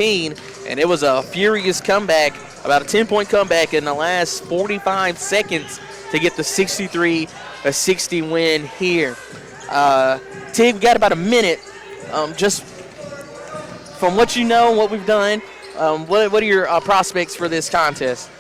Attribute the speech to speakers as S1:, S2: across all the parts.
S1: and it was a furious comeback, about a 10-point comeback in the last 45 seconds to get the 63-60 win here. Tig, we got about a minute. Just from what you know and what we've done, what are your prospects for this contest?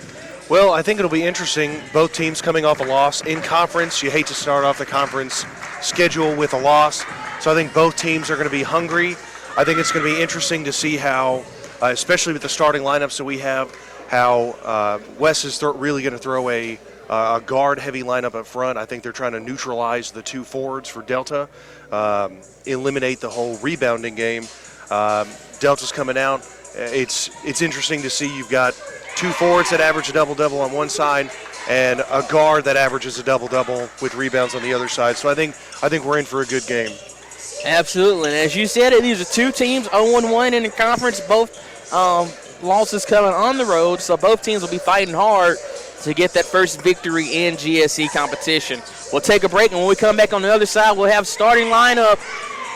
S2: Well, I think it'll be interesting. Both teams coming off a loss in conference. You hate to start off the conference schedule with a loss. So I think both teams are going to be hungry. I think it's going to be interesting to see how, especially with the starting lineups that we have, how Wes is really going to throw a guard-heavy lineup up front. I think they're trying to neutralize the two forwards for Delta, eliminate the whole rebounding game. Delta's coming out. It's interesting to see you've got two forwards that average a double-double on one side and a guard that averages a double-double with rebounds on the other side. So I think we're in for a good game.
S1: Absolutely. And as you said, these are two teams, 0-1 in the conference, both losses coming on the road, so both teams will be fighting hard to get that first victory in GSE competition. We'll take a break, and when we come back on the other side, we'll have starting lineup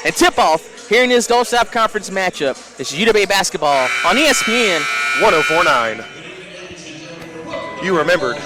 S1: and tip-off here in this Gulf South Conference matchup. This is UWA basketball on ESPN
S2: 104.9. You remembered.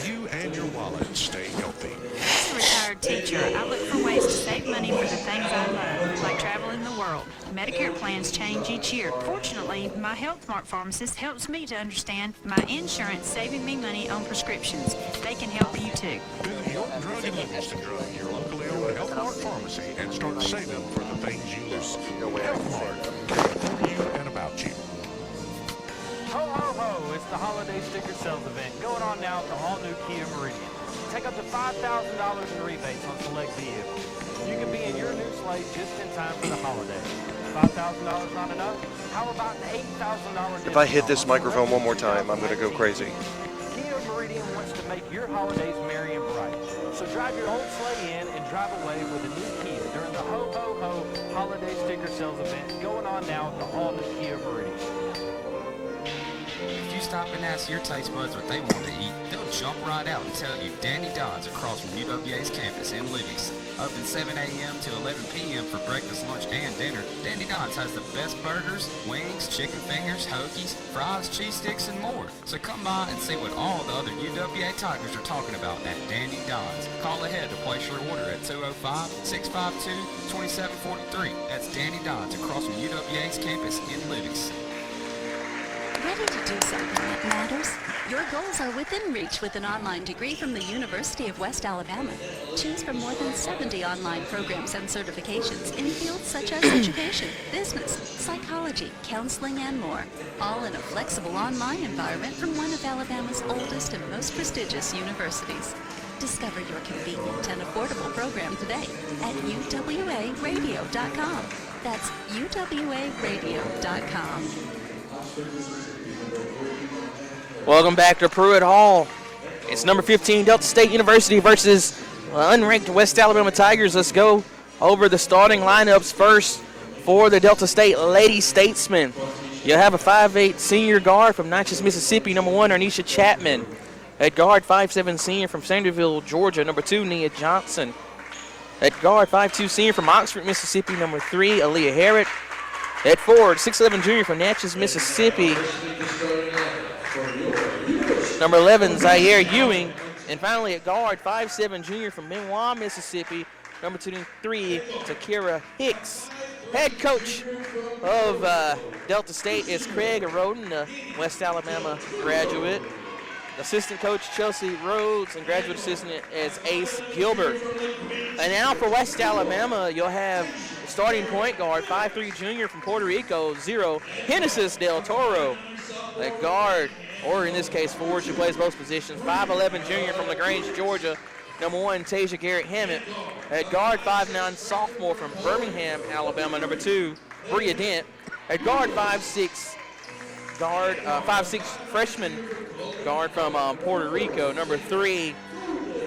S3: You and your wallet stay healthy.
S4: As a retired teacher, I look for ways to save money for the things I love, like traveling the world. Medicare plans change each year. Fortunately, my HealthMart pharmacist helps me to understand my insurance saving me money on prescriptions. They can help you too.
S3: Visit Hilton Drug and Livingston Drug, your locally owned Health Mart pharmacy, and start saving for the things you love. Health Mart, for you and about you.
S5: Ho, ho, ho, it's the holiday sticker sales event going on now at the all-new Kia Meridian. Take up to $5,000 in rebates on select vehicles. You can be in your new Slate just in time for the holidays. $5,000 not enough? How about an $8,000?
S2: If I hit this microphone one more time, I'm going to go crazy.
S5: Kia Meridian wants to make your holidays merry and bright. So drive your old sleigh in and drive away with a new Kia during the Ho, ho, ho holiday sticker sales event going on now at the all-new Kia Meridian.
S6: If you stop and ask your taste buds what they want to eat, they'll jump right out and tell you Danny Don's across from UWA's campus in Livingston. Open 7 a.m. to 11 p.m. for breakfast, lunch, and dinner. Danny Don's has the best burgers, wings, chicken fingers, hoagies, fries, cheese sticks, and more. So come by and see what all the other UWA Tigers are talking about at Danny Don's. Call ahead to place your order at 205-652-2743. That's Danny Don's across from UWA's campus in Livingston.
S7: Ready to do something that matters? Your goals are within reach with an online degree from the University of West Alabama. Choose from more than 70 online programs and certifications in fields such as education, business, psychology, counseling, and more. All in a flexible online environment from one of Alabama's oldest and most prestigious universities. Discover your convenient and affordable program today at UWAradio.com. That's UWAradio.com.
S1: Welcome back to Pruitt Hall. It's number 15 Delta State University versus unranked West Alabama Tigers. Let's go over the starting lineups first for the Delta State Lady Statesmen. You'll have a 5'8 senior guard from Natchez, Mississippi, number 1, Arnisha Chapman. At guard, 5'7 senior from Sanderville, Georgia, number 2, Nia Johnson. At guard, 5'2 senior from Oxford, Mississippi, number 3, Aaliyah Harrod. At forward, 6'11 junior from Natchez, Mississippi, number 11, Zaire Ewing. And finally at guard, 5'7 junior from Benoit, Mississippi, number 23, Takira Hicks. Head coach of Delta State is Craig Roden, a West Alabama graduate. Assistant coach Chelsea Rhodes, and graduate assistant is Ace Gilbert. And now for West Alabama, you'll have starting point guard, 5'3 junior from Puerto Rico, 0, Genesis Del Toro. At guard, or in this case forward, she plays both positions, 5'11 junior from LaGrange, Georgia, number 1, Tasia Garrett Hammett. At guard, 5'9 sophomore from Birmingham, Alabama, number 2, Bria Dent. At guard, 5'6 freshman guard from Puerto Rico, number 3,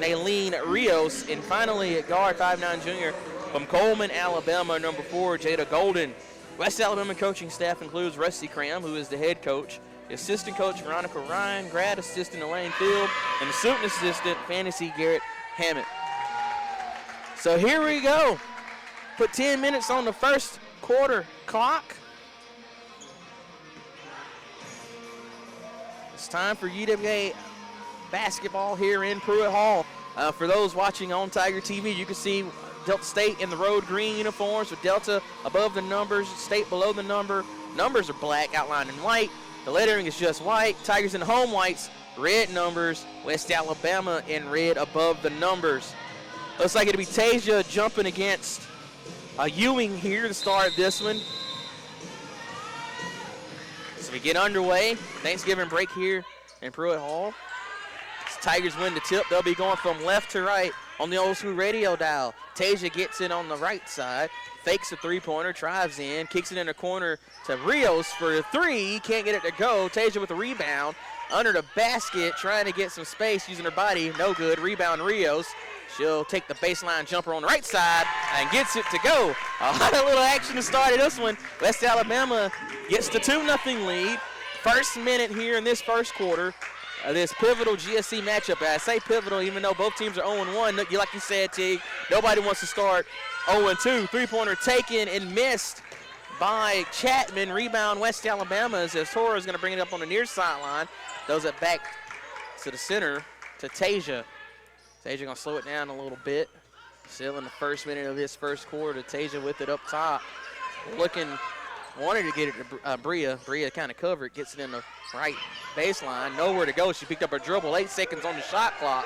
S1: Nailene Rios. And finally at guard, 5'9 junior from Coleman, Alabama, number 4, Jada Golden. West Alabama coaching staff includes Rusty Cram, who is the head coach, assistant coach Veronica Ryan, grad assistant Elaine Field, and the student assistant Fantasy Garrett Hammett. So here we go. Put 10 minutes on the first quarter clock. It's time for UWA basketball here in Pruitt Hall. For those watching on Tiger TV, you can see Delta State in the road green uniforms with Delta above the numbers, State below the number. Numbers are black, outlined in white. The lettering is just white. Tigers in home whites, red numbers. West Alabama in red above the numbers. Looks like it'll be Tasia jumping against Ewing here to start this one. So we get underway. Thanksgiving break here in Pruitt Hall. As Tigers win the tip, they'll be going from left to right on the old school radio dial. Tasia gets it on the right side, fakes a three-pointer, drives in, kicks it in the corner to Rios for a three. Can't get it to go. Tasia with a rebound under the basket, trying to get some space using her body. No good. Rebound Rios. She'll take the baseline jumper on the right side and gets it to go. A lot of little action to start this one. West Alabama gets the 2-0 lead. First minute here in this first quarter. This pivotal GSC matchup. I say pivotal even though both teams are 0-1. Like you said, Teague, nobody wants to start 0-2. Three-pointer taken and missed by Chapman. Rebound West Alabama as Toro is going to bring it up on the near sideline. Throws it back to the center to Tasia. Tasia going to slow it down a little bit. Still in the first minute of this first quarter. Tasia with it up top. Wanted to get it to Bria. Bria kind of covered, gets it in the right baseline. Nowhere to go. She picked up her dribble. 8 seconds on the shot clock.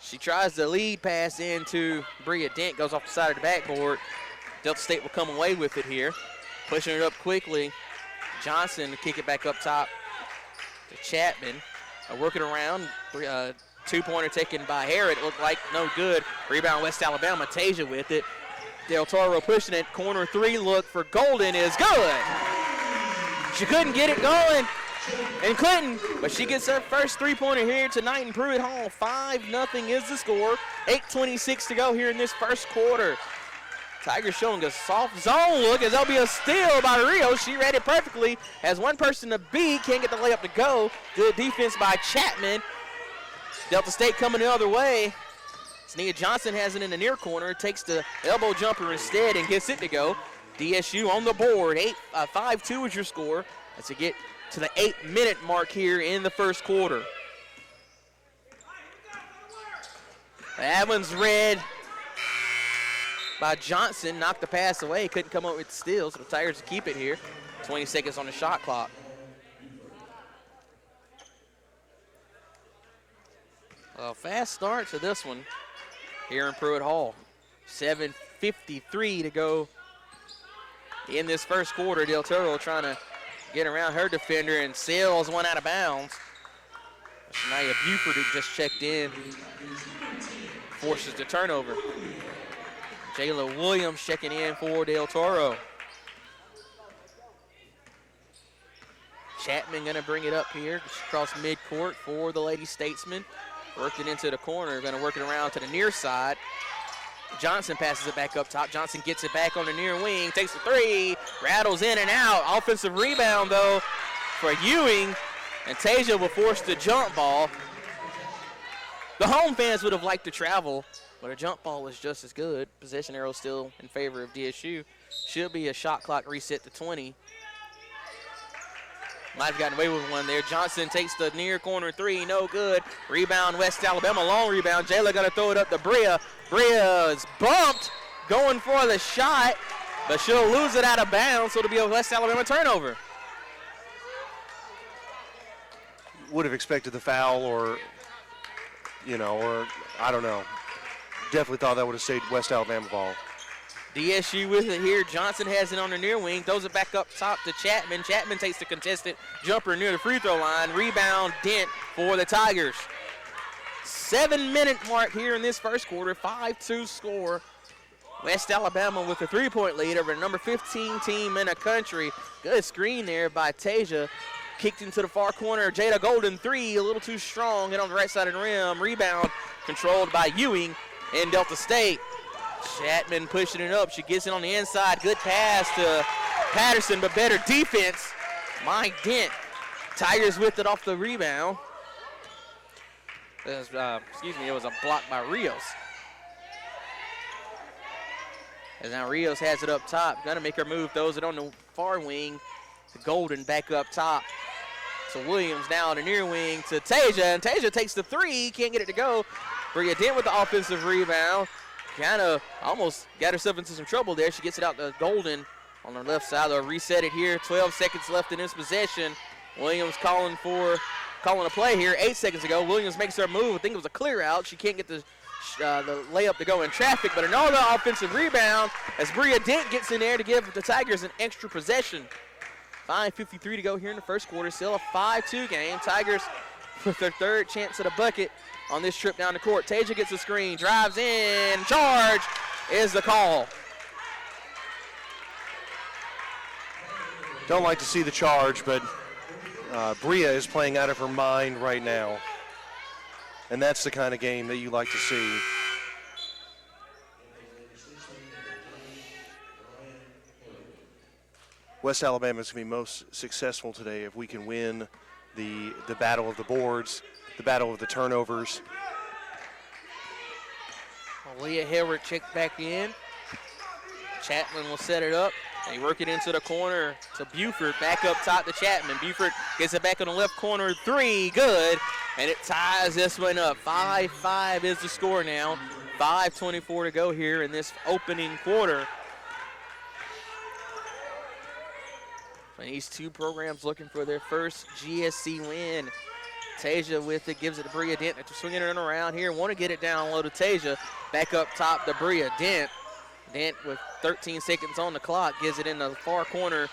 S1: She tries the lead pass into Bria Dent. Goes off the side of the backboard. Delta State will come away with it here. Pushing it up quickly. Johnson to kick it back up top to Chapman. Working around. Two-pointer taken by Harrod. It looked like no good. Rebound West Alabama. Tasia with it. Del Toro pushing it. Corner three look for Golden is good. She couldn't get it going and couldn't, but she gets her first three-pointer here tonight in Pruitt Hall. 5-0 is the score. 8:26 to go here in this first quarter. Tigers showing a soft zone look as there'll be a steal by Rio. She read it perfectly. Has one person to beat. Can't get the layup to go. Good defense by Chapman. Delta State coming the other way. Nia Johnson has it in the near corner, takes the elbow jumper instead and gets it to go. DSU on the board, 5-2 is your score as we get to the 8-minute mark here in the first quarter. That one's read by Johnson, knocked the pass away, couldn't come up with the steal, so the Tigers keep it here. 20 seconds on the shot clock. A fast start to this one here in Pruitt Hall. 7:53 to go in this first quarter. Del Toro trying to get around her defender and sails one out of bounds. Shania Buford, who just checked in, forces the turnover. Jayla Williams checking in for Del Toro. Chapman going to bring it up here across midcourt for the Lady Statesman. Worked it into the corner, going to work it around to the near side. Johnson passes it back up top. Johnson gets it back on the near wing, takes the three, rattles in and out. Offensive rebound, though, for Ewing, and Tasia will force the jump ball. The home fans would have liked to travel, but a jump ball was just as good. Possession arrow still in favor of DSU. Should be a shot clock reset to 20. Might have gotten away with one there. Johnson takes the near corner three, no good. Rebound West Alabama, long rebound. Jayla gonna throw it up to Bria. Bria is bumped, going for the shot, but she'll lose it out of bounds, so it'll be a West Alabama turnover.
S2: Would have expected the foul or I don't know. Definitely thought that would have stayed West Alabama ball.
S1: DSU with it here. Johnson has it on the near wing, throws it back up top to Chapman. Chapman takes the contested jumper near the free throw line. Rebound Dent for the Tigers. 7-minute mark here in this first quarter. 5-2 score. West Alabama with a 3-point lead over the number 15 team in the country. Good screen there by Tasia. Kicked into the far corner. Jada Golden three, a little too strong. Hit on the right side of the rim. Rebound controlled by Ewing in Delta State. Chapman pushing it up. She gets it on the inside. Good pass to Patterson, but better defense. Mike Dent. Tigers with it off the rebound. It was a block by Rios. As now Rios has it up top. Gonna make her move, throws it on the far wing to Golden back up top. So Williams now on the near wing to Tasia, and Tasia takes the three, can't get it to go. Bria Dent with the offensive rebound. Kind of almost got herself into some trouble there. She gets it out to Golden on the left side. They'll reset it here. 12 seconds left in this possession. Williams calling a play here 8 seconds ago. Williams makes her move. I think it was a clear out. She can't get the layup to go in traffic, but another offensive rebound as Bria Dent gets in there to give the Tigers an extra possession. 5:53 to go here in the first quarter. Still a 5-2 game. Tigers with their third chance at a bucket on this trip down the court. Tasia gets a screen, drives in, charge is the call.
S2: Don't like to see the charge, but Bria is playing out of her mind right now. And that's the kind of game that you like to see. West Alabama is going to be most successful today if we can win the battle of the boards, the battle of the turnovers.
S1: Leah Hayward checked back in. Chapman will set it up. They work it into the corner to Buford. Back up top to Chapman. Buford gets it back in the left corner. Three, good. And it ties this one up. 5-5 is the score now. 5:24 to go here in this opening quarter. And these two programs looking for their first GSC win. Tasia with it, gives it to Bria Dent. They're swinging it around here. Want to get it down low to Tasia. Back up top to Bria Dent. Dent with 13 seconds on the clock gives it in the far corner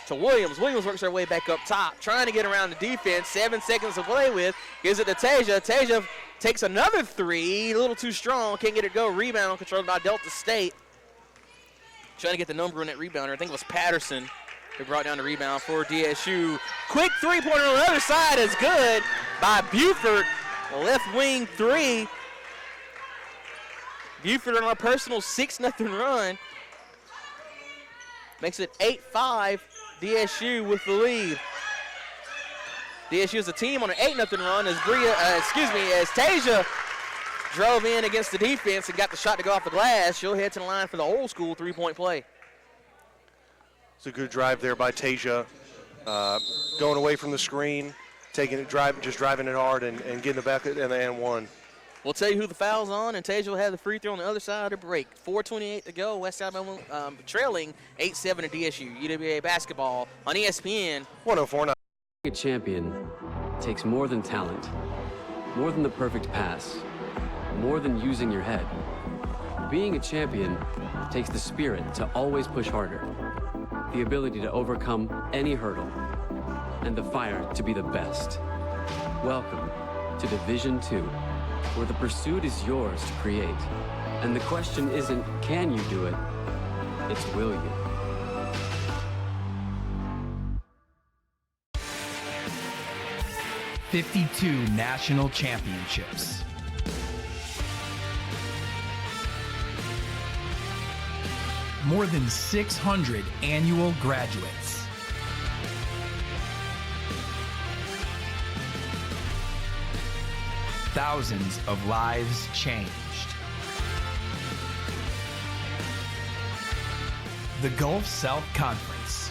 S1: to Williams. Williams works her way back up top, trying to get around the defense. 7 seconds to play with. Gives it to Tasia. Tasia takes another three. A little too strong. Can't get it to go. Rebound controlled by Delta State. Trying to get the number on that rebounder. I think it was Patterson who brought down the rebound for DSU. Quick three-pointer on the other side is good by Buford. Left wing three. Buford on a personal 6-0 run. Makes it 8-5. DSU with the lead. DSU as a team on an 8-0 run as as Tasia drove in against the defense and got the shot to go off the glass. She'll head to the line for the old school three-point play.
S2: It's a good drive there by Tasia. Going away from the screen, just driving it hard and getting the bucket and one.
S1: We'll tell you who the foul's on, and Tasia will have the free throw on the other side of the break. 4:28 to go. West Alabama trailing 8-7 to DSU. UWA basketball on ESPN.
S2: 104.9.
S8: Being a champion takes more than talent, more than the perfect pass, more than using your head. Being a champion takes the spirit to always push harder, the ability to overcome any hurdle, and the fire to be the best. Welcome to Division II, where the pursuit is yours to create. And the question isn't, can you do it? It's, will you?
S9: "52 national championships. More than 600 annual graduates. Thousands of lives changed. The Gulf South Conference.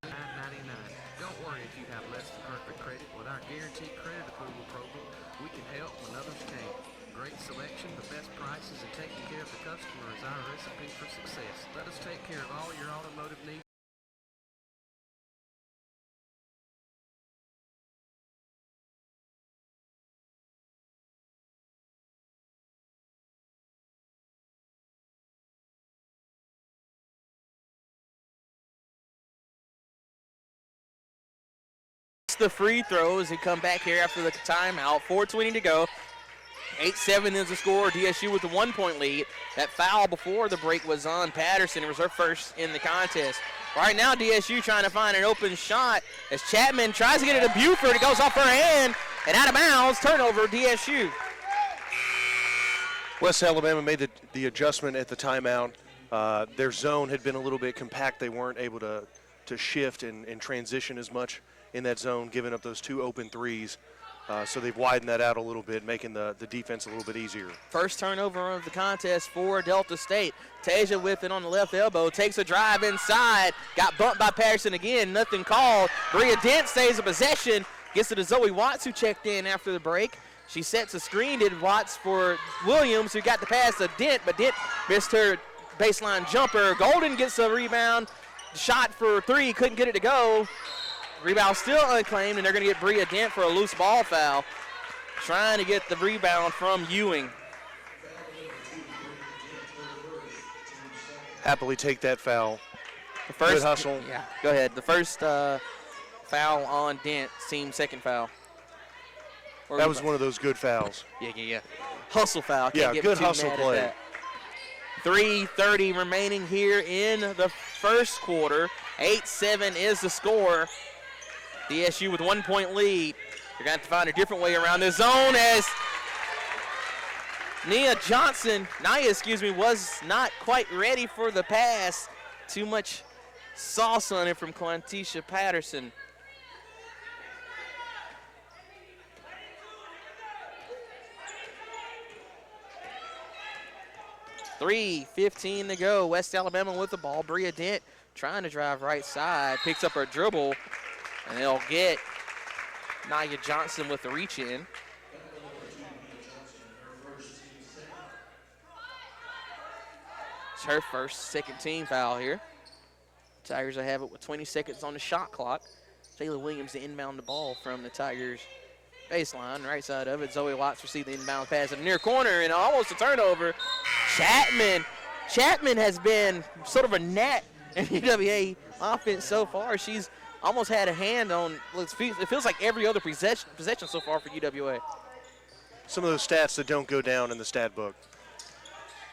S10: Don't worry if you have less than perfect credit. With our guaranteed credit approval program, we can help when others can't. Great selection, the best prices, and taking care of the customer is our recipe for success. Let us take care of all your automotive needs.
S1: The free throws and come back here after the timeout. 4:20 to go. 8-7 is the score. DSU with the 1-point lead. That foul before the break was on Patterson. It was her first in the contest. Right now, DSU trying to find an open shot as Chapman tries to get it to Buford. It goes off her hand and out of bounds. Turnover, DSU.
S2: West Alabama made the adjustment at the timeout. Their zone had been a little bit compact. They weren't able to shift and transition as much in that zone, giving up those two open threes. So they've widened that out a little bit, making the defense a little bit easier.
S1: First turnover of the contest for Delta State. Tasia with it on the left elbow, takes a drive inside, got bumped by Patterson again, nothing called. Bria Dent stays in possession, gets it to Zoe Watts, who checked in after the break. She sets a screen, did Watts for Williams, who got the pass to Dent, but Dent missed her baseline jumper. Golden gets a rebound, shot for three, couldn't get it to go. Rebound still unclaimed, and they're going to get Bria Dent for a loose ball foul. Trying to get the rebound from Ewing.
S2: Happily take that foul.
S1: The first,
S2: good hustle.
S1: Yeah, go ahead. The first foul on Dent, team second foul.
S2: That was one of those good fouls.
S1: Yeah. Hustle foul. Can't get
S2: good
S1: too
S2: hustle
S1: mad
S2: play.
S1: at that. 3:30 remaining here in the first quarter. 8-7 is the score. DSU with 1 point lead. You're going to have to find a different way around this zone as Naya, was not quite ready for the pass. Too much sauce on it from Quantisha Patterson. .3:15 to go. West Alabama with the ball. Bria Dent trying to drive right side. Picks up her dribble, and they'll get Naya Johnson with the reach in. It's her first second team foul here. Tigers will have it with 20 seconds on the shot clock. Jayla Williams to inbound the ball from the Tigers baseline, right side of it. Zoe Watts received the inbound pass in the near corner and almost a turnover. Chapman has been sort of a gnat in UWA offense so far. She's almost had a hand on, it feels like every other possession so far for UWA.
S2: Some of those stats that don't go down in the stat book.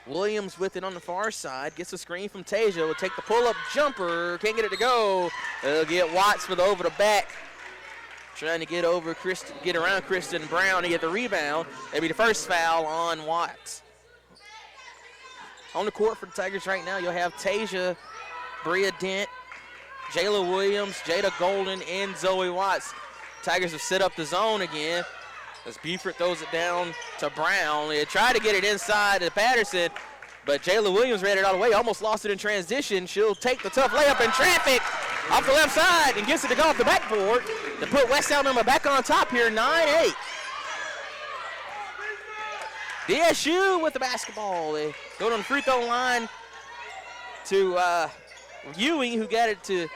S1: Williams with it on the far side, gets a screen from Tasia, will take the pull-up jumper, can't get it to go. They'll get Watts for the over the back. Trying to get around Kristen Brown to get the rebound. That'll be the first foul on Watts. On the court for the Tigers right now, you'll have Tasia, Bria Dent, Jayla Williams, Jada Golden, and Zoe Watts. Tigers have set up the zone again as Buford throws it down to Brown. They tried to get it inside to Patterson, but Jayla Williams ran it all the way, almost lost it in transition. She'll take the tough layup in traffic off the left side and gets it to go off the backboard to put West Alabama back on top here, 9-8. DSU with the basketball. They go on the free throw line to Ewing, who got it to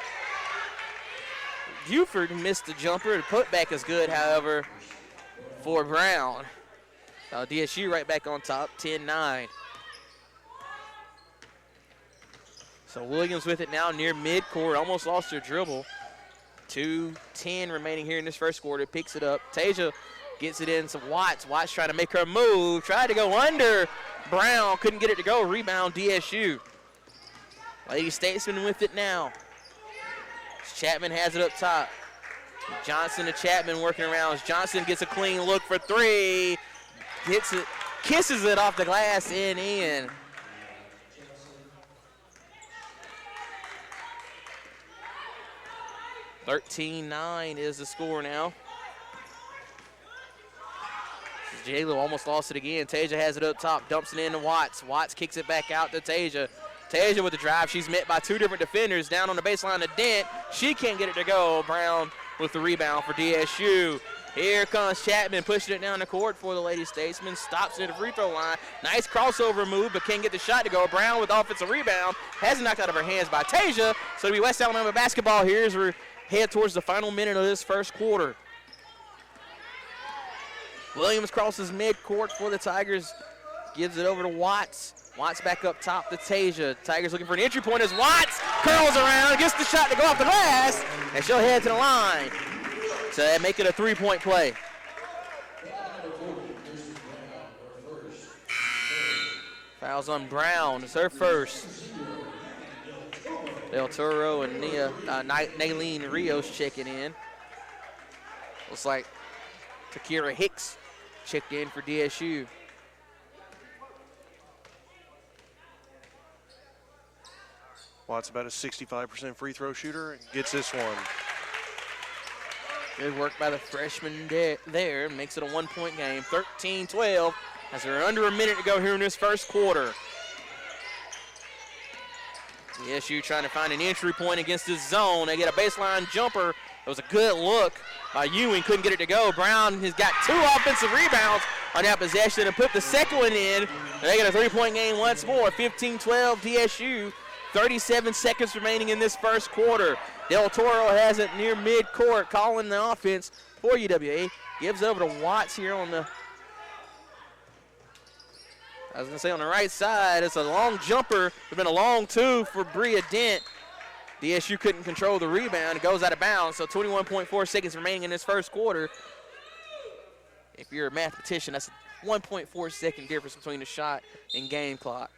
S1: Buford, who missed the jumper. The putback is good, however, for Brown. DSU right back on top, 10-9. So Williams with it now near midcourt, almost lost her dribble. 2:10 remaining here in this first quarter, picks it up. Tasia gets it in to Watts. Watts trying to make her move, tried to go under Brown, couldn't get it to go. Rebound DSU. Lady Statesman with it now. Chapman has it up top. Johnson to Chapman working around. Johnson gets a clean look for three. Hits it, kisses it off the glass and in. $13-9 is the score now. Jayla almost lost it again. Tasia has it up top, dumps it in to Watts. Watts kicks it back out to Tasia. Tasia with the drive. She's met by two different defenders down on the baseline to Dent. She can't get it to go. Brown with the rebound for DSU. Here comes Chapman pushing it down the court for the Lady Statesman. Stops at the free throw line. Nice crossover move, but can't get the shot to go. Brown with the offensive rebound. Has it knocked out of her hands by Tasia. So it'll be West Alabama basketball here as we head towards the final minute of this first quarter. Williams crosses midcourt for the Tigers. Gives it over to Watts. Watts back up top to Tasia. Tigers looking for an entry point as Watts curls around, gets the shot to go off the glass, and she'll head to the line to make it a three-point play. Fouls on Brown. It's her first. Del Toro and Naylene Rios checking in. Looks like Takira Hicks checked in for DSU.
S2: Watts about a 65% free throw shooter and gets this one.
S1: Good work by the freshman there. Makes it a 1-point game. 13-12 as they're under a minute to go here in this first quarter. DSU trying to find an entry point against this zone. They get a baseline jumper. It was a good look by Ewing. Couldn't get it to go. Brown has got 2 offensive rebounds on that possession and put the second one in. They get a 3-point game once more. 15-12 DSU. 37 seconds remaining in this first quarter. Del Toro has it near midcourt, calling the offense for UWA. Gives it over to Watts here on the, on the right side. It's a long jumper. It's been a long 2 for Bria Dent. DSU couldn't control the rebound. It goes out of bounds, so 21.4 seconds remaining in this first quarter. If you're a mathematician, that's a 1.4 second difference between the shot and game clock.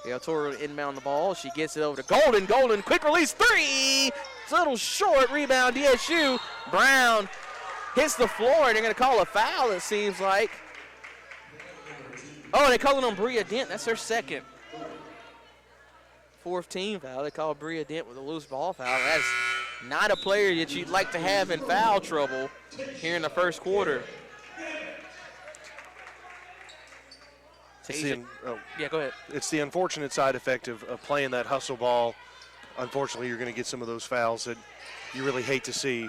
S1: Del Toro inbound the ball. She gets it over to Golden. Golden, quick release 3. It's a little short. Rebound DSU. Brown hits the floor, and they're going to call a foul, it seems like. Oh, they call it on Bria Dent. That's her second. 4th team foul. They call Bria Dent with a loose ball foul. That's not a player that you'd like to have in foul trouble here in the first quarter. Yeah, go ahead.
S2: It's the unfortunate side effect of playing that hustle ball. Unfortunately, you're going to get some of those fouls that you really hate to see.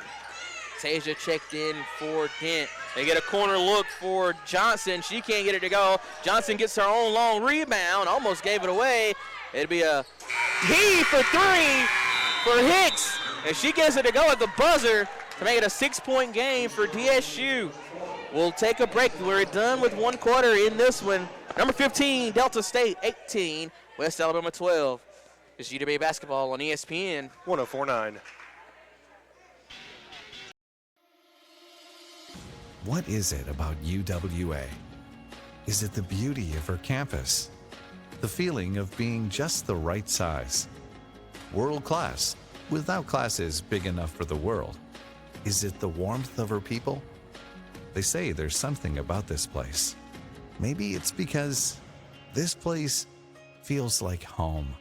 S1: Tasia checked in for Dent. They get a corner look for Johnson. She can't get it to go. Johnson gets her own long rebound, almost gave it away. It'd be a D for 3 for Hicks, and she gets it to go at the buzzer to make it a 6-point game for DSU. We'll take a break. We're done with 1 quarter in this one. Number 15, Delta State 18, West Alabama 12. It's UWA basketball on ESPN
S2: 104.9.
S11: What is it about UWA? Is it the beauty of her campus? The feeling of being just the right size? World class, without classes big enough for the world? Is it the warmth of her people? They say there's something about this place. Maybe it's because this place feels like home,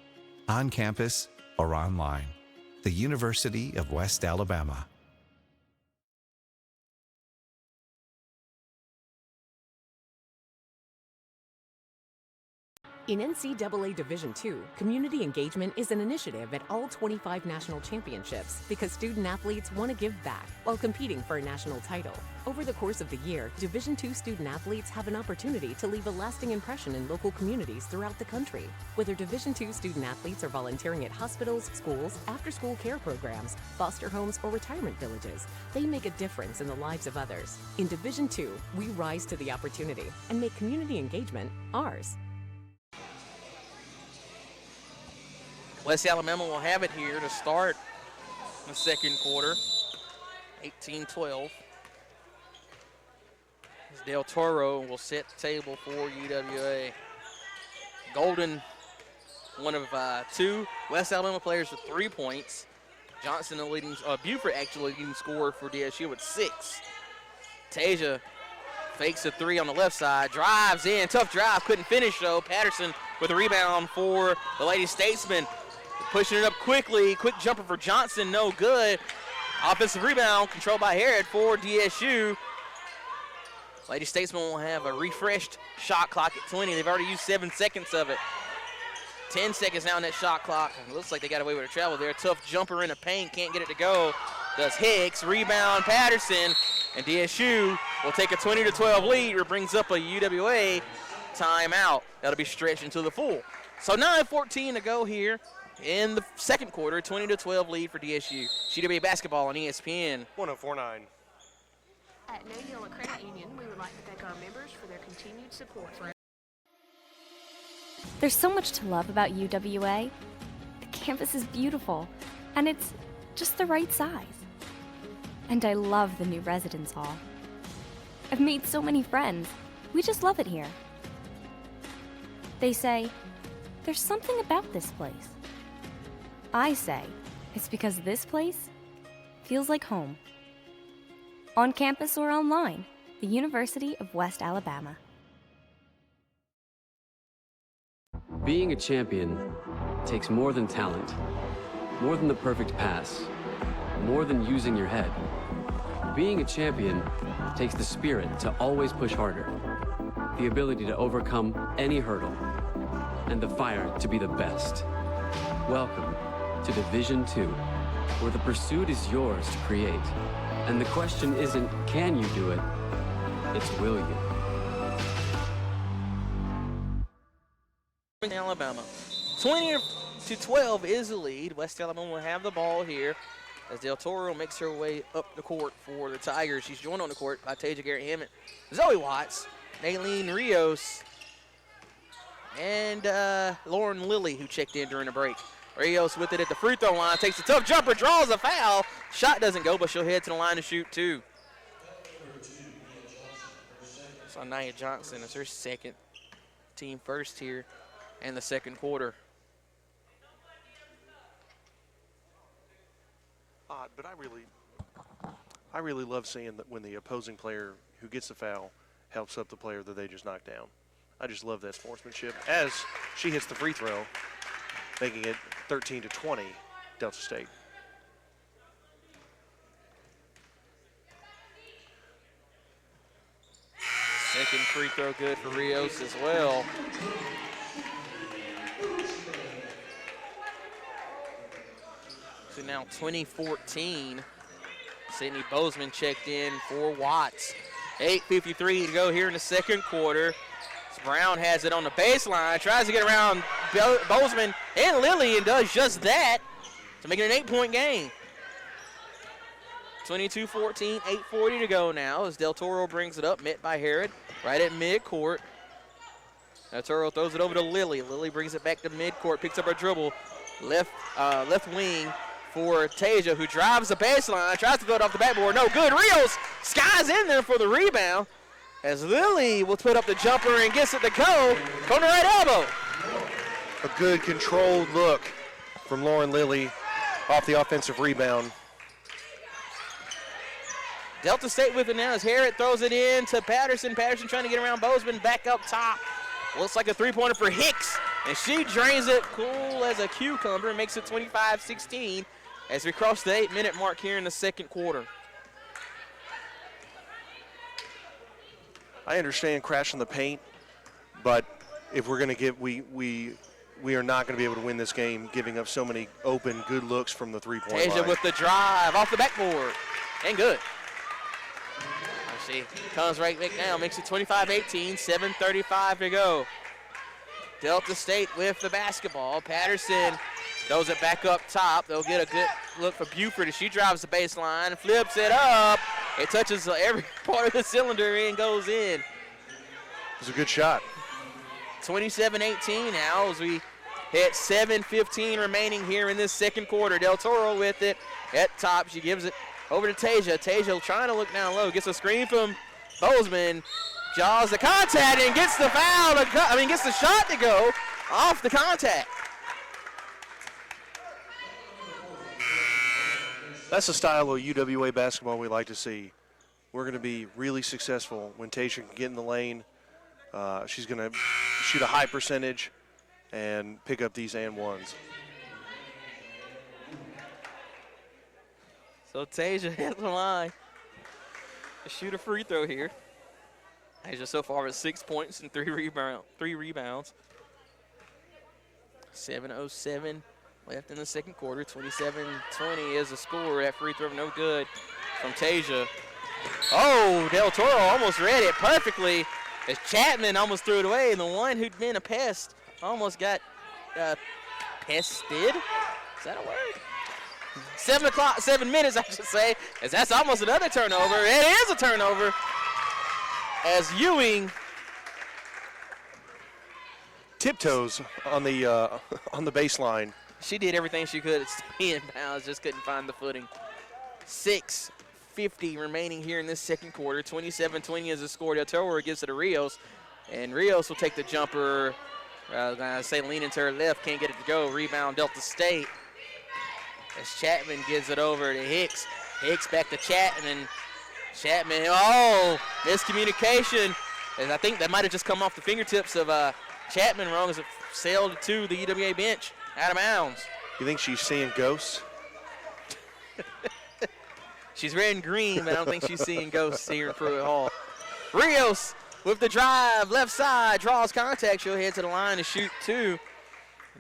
S11: on campus or online. The University of West Alabama.
S12: In NCAA Division II, community engagement is an initiative at all 25 national championships because student athletes want to give back while competing for a national title. Over the course of the year, Division II student athletes have an opportunity to leave a lasting impression in local communities throughout the country. Whether Division II student athletes are volunteering at hospitals, schools, after-school care programs, foster homes, or retirement villages, they make a difference in the lives of others. In Division II, we rise to the opportunity and make community engagement ours.
S1: West Alabama will have it here to start the second quarter, 18-12. Del Toro will set the table for UWA. Golden, one of 2 West Alabama players with 3 points. Johnson, the leading, Buford actually leading scorer for DSU with 6. Tasia fakes a 3 on the left side, drives in, tough drive, couldn't finish though. Patterson with a rebound for the Lady Statesman. Pushing it up quickly, quick jumper for Johnson, no good. Offensive rebound controlled by Harrod for DSU. Lady Statesman will have a refreshed shot clock at 20. They've already used 7 seconds of it. 10 seconds now on that shot clock. It looks like they got away with a travel there. Tough jumper in the paint, can't get it to go. Does Hicks, rebound Patterson, and DSU will take a 20-12 lead, or brings up a UWA timeout. That'll be stretched into the full. So 9:14 to go here in the second quarter, 20-12 lead for DSU. UWA basketball on ESPN
S2: 104.9.
S13: At Neyola Credit Union, we would like to thank our members for their continued support.
S14: There's so much to love about UWA. The campus is beautiful, and it's just the right size. And I love the new residence hall. I've made so many friends. We just love it here. They say, there's something about this place. I say, it's because this place feels like home. On campus or online, the University of West Alabama.
S8: Being a champion takes more than talent, more than the perfect pass, more than using your head. Being a champion takes the spirit to always push harder, the ability to overcome any hurdle, and the fire to be the best. Welcome to Division 2, where the pursuit is yours to create. And the question isn't, can you do it? It's, will you?
S1: Alabama. 20-12 is the lead. West Alabama will have the ball here as Del Toro makes her way up the court for the Tigers. She's joined on the court by Taja Garrett-Hammond, Zoe Watts, Naylene Rios, and Lauren Lilly, who checked in during the break. Rios with it at the free throw line, takes a tough jumper, draws a foul. Shot doesn't go, but she'll head to the line to shoot two. So Nia Johnson is her second, team first here in the second quarter.
S2: Odd, but I really love seeing that when the opposing player who gets the foul helps up the player that they just knocked down. I just love that sportsmanship. As she hits the free throw, making it 13-20, Delta State.
S1: Second free throw good for Rios as well. So now 2014. Sydney Bozeman checked in for Watts. 8:53 to go here in the second quarter. Brown has it on the baseline, tries to get around Bozeman and Lilly, and does just that to make it an 8-point game. 22-14, 8:40 to go now as Del Toro brings it up, met by Herod, right at midcourt. Del Toro throws it over to Lilly. Lilly brings it back to midcourt, picks up her dribble, left wing for Tasia, who drives the baseline, tries to throw it off the backboard. No good. Rios skies in there for the rebound as Lilly will put up the jumper and gets it to go from the right elbow.
S2: A good controlled look from Lauren Lilly off the offensive rebound.
S1: Delta State with it now as Harrod throws it in to Patterson. Patterson trying to get around Bozeman, back up top. Looks like a three-pointer for Hicks, and she drains it cool as a cucumber and makes it 25-16 as we cross the 8-minute mark here in the second quarter.
S2: I understand crashing the paint, but if we're going to get, we are not going to be able to win this game giving up so many open, good looks from the three-point line.
S1: Tasia with the drive off the backboard, and good. She comes right back down, makes it 25-18, 7:35 to go. Delta State with the basketball. Patterson throws it back up top. They'll get a good look for Buford as she drives the baseline, flips it up. It touches every part of the cylinder and goes in.
S2: It was a good shot.
S1: 27-18 now as we hit 7:15 remaining here in this second quarter. Del Toro with it at top. She gives it over to Tasia. Tasia trying to look down low. Gets a screen from Bozeman. Jaws the contact and gets the foul. Gets the shot to go off the contact.
S2: That's the style of UWA basketball we like to see. We're going to be really successful when Tasia can get in the lane. She's going to shoot a high percentage and pick up these and ones.
S1: So Tasia hit the line to shoot a free throw here. Tasia so far with 6 points and three rebounds. 7:07 left in the second quarter. 27-20 is the score. That free throw no good from Tasia. Oh, Del Toro almost read it perfectly as Chapman almost threw it away, and the one who'd been a pest almost got pested. Is that a word? 7 minutes, I should say, as that's almost another turnover. It is a turnover as Ewing
S2: tiptoes on the baseline.
S1: She did everything she could at stay in bounds, just couldn't find the footing. 6:50 remaining here in this second quarter. 27-20 is the score. Del Toro gives it to Rios, and Rios will take the jumper. I was going to say leaning to her left, can't get it to go. Rebound Delta State. As Chapman gives it over to Hicks. Hicks back to Chapman. Chapman, miscommunication. And I think that might have just come off the fingertips of Chapman wrong as it sailed to the UWA bench out of bounds.
S2: You think she's seeing ghosts?
S1: She's red and green, but I don't think she's seeing ghosts here in Pruitt Hall. Rios with the drive, left side, draws contact. She'll head to the line to shoot 2. It'd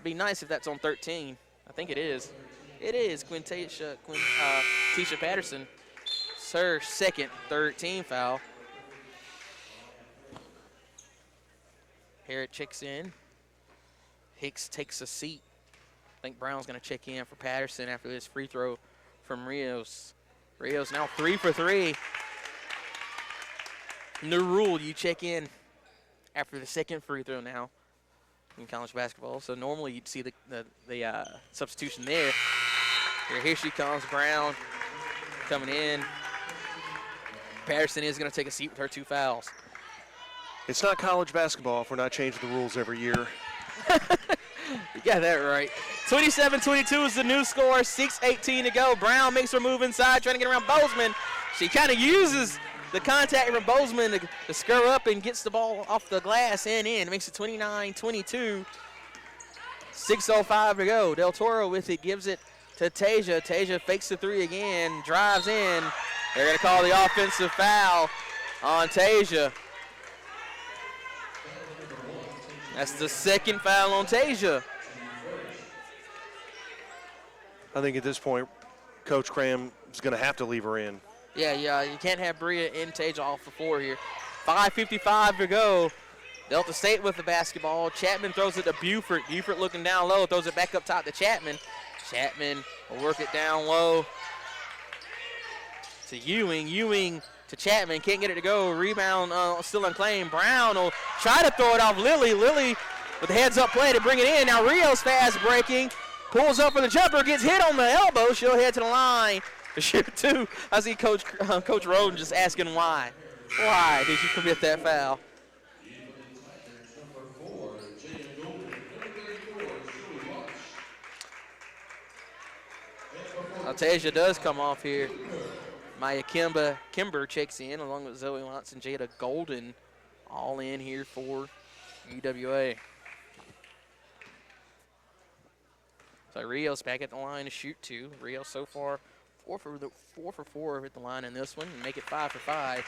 S1: be nice if that's on 13. I think it is. It is Tisha Patterson. It's her second, third team foul. Harrod checks in. Hicks takes a seat. I think Brown's going to check in for Patterson after this free throw from Rios. Rios now 3 for 3. New rule, you check in after the second free throw now in college basketball. So normally you'd see the substitution there. Here she comes, Brown coming in. Patterson is going to take a seat with her 2 fouls.
S2: It's not college basketball if we're not changing the rules every year.
S1: You got that right. 27-22 is the new score. 6:18 to go. Brown makes her move inside, trying to get around Bozeman. She kind of uses the contact from Bozeman to scur up and gets the ball off the glass and in. It makes it 29-22. 6:05 to go. Del Toro with it, gives it to Tasia. Tasia fakes the 3 again, drives in. They're going to call the offensive foul on Tasia. That's the second foul on Tasia.
S2: I think at this point, Coach Cram is going to have to leave her in.
S1: Yeah, you can't have Bria and Tasia off the floor here. 5:55 to go. Delta State with the basketball. Chapman throws it to Buford. Buford looking down low, throws it back up top to Chapman. Chapman will work it down low to Ewing. Ewing to Chapman, can't get it to go. Rebound still unclaimed. Brown will try to throw it off Lily. Lily with the heads-up play to bring it in. Now Rios fast breaking. Pulls up for the jumper, gets hit on the elbow. She'll head to the line to shoot 2. I see Coach Roden just asking why. Why did you commit that foul? Tasia does come off here. Maya Kimber checks in along with Zoe Watts and Jada Golden, all in here for UWA. So Rios back at the line to shoot 2. Rios so far 4 for 4 at the line in this one and make it 5 for 5.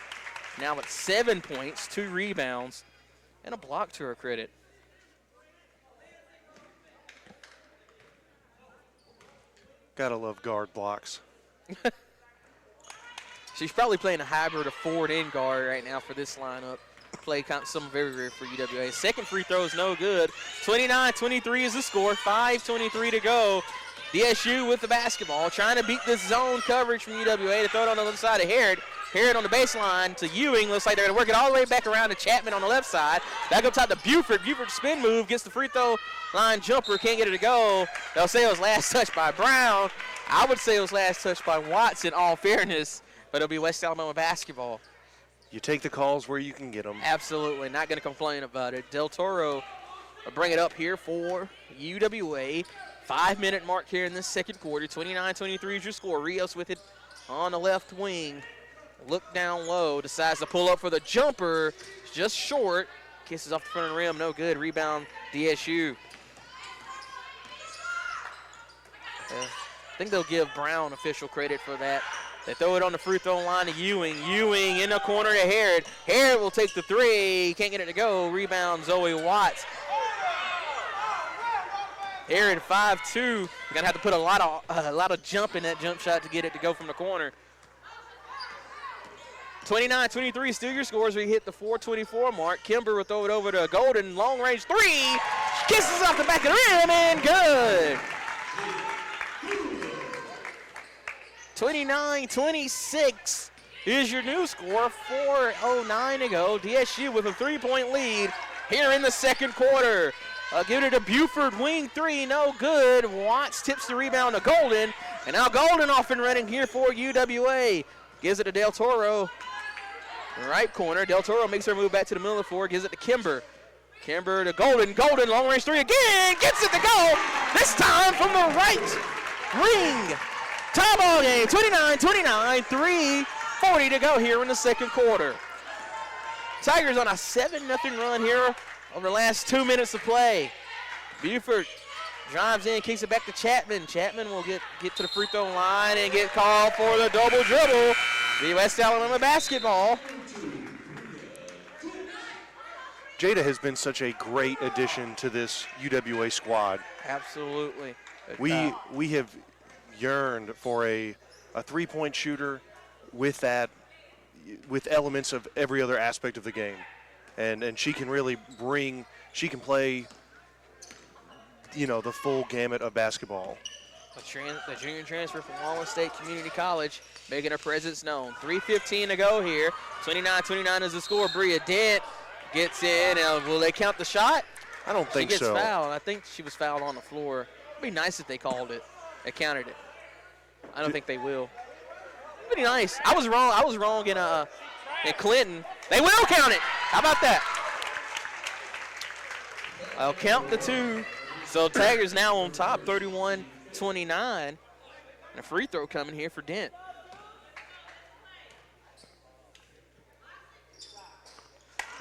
S1: Now at 7 points, 2 rebounds, and a block to her credit.
S2: Gotta love guard blocks.
S1: She's probably playing a hybrid of forward and guard right now for this lineup. Play some very rare for UWA. Second free throw is no good. 29-23 is the score. 5:23 to go. DSU with the basketball, trying to beat this zone coverage from UWA to throw it on the other side of Harrod. Harrod on the baseline to Ewing. Looks like they're going to work it all the way back around to Chapman on the left side. Back up top to Buford. Buford spin move, gets the free throw line jumper, can't get it to go. They'll say it was last touched by Brown. I would say it was last touched by Watts in all fairness, but it'll be West Alabama basketball.
S2: You take the calls where you can get them.
S1: Absolutely, not going to complain about it. Del Toro will bring it up here for UWA. 5-minute mark here in this second quarter. 29-23 is your score. Rios with it on the left wing. Look down low, decides to pull up for the jumper. Just short. Kisses off the front of the rim, no good. Rebound, DSU. I think they'll give Brown official credit for that. They throw it on the free throw line to Ewing. Ewing in the corner to Harrod. Harrod will take the 3. Can't get it to go. Rebound, Zoe Watts. Harrod 5'2". You're gonna have to put a lot of jump in that jump shot to get it to go from the corner. 29-23 still your scores. We hit the 4:24 mark. Kimber will throw it over to Golden. Long range 3. Kisses off the back of the rim and good. 29-26 is your new score. 4:09 to go. DSU with a 3-point lead here in the second quarter. Give it to Buford, wing 3, no good. Watts tips the rebound to Golden, and now Golden off and running here for UWA. Gives it to Del Toro, right corner. Del Toro makes her move back to the middle of the floor, gives it to Kimber. Kimber to Golden. Golden, long range 3 again, gets it to go. This time from the right ring. Tie ball game, 29-29, 3:40 to go here in the second quarter. Tigers on a 7-0 run here over the last 2 minutes of play. Buford drives in, kicks it back to Chapman. Chapman will get to the free throw line and get called for the double dribble. The West Alabama basketball.
S2: Jada has been such a great addition to this UWA squad.
S1: Absolutely.
S2: We have yearned for a three-point shooter with elements of every other aspect of the game. And she can really play, the full gamut of basketball.
S1: The junior transfer from Wallen State Community College making her presence known. 3:15 to go here. 29-29 is the score. Bria Dent gets in. Will they count the shot?
S2: I don't think so.
S1: She gets fouled. I think she was fouled on the floor. It'd be nice if they called it. They counted it. I don't think they will. It'd be nice. I was wrong in Clinton. They will count it. How about that? I'll count the two. So Tigers now on top, 31-29. And a free throw coming here for Dent.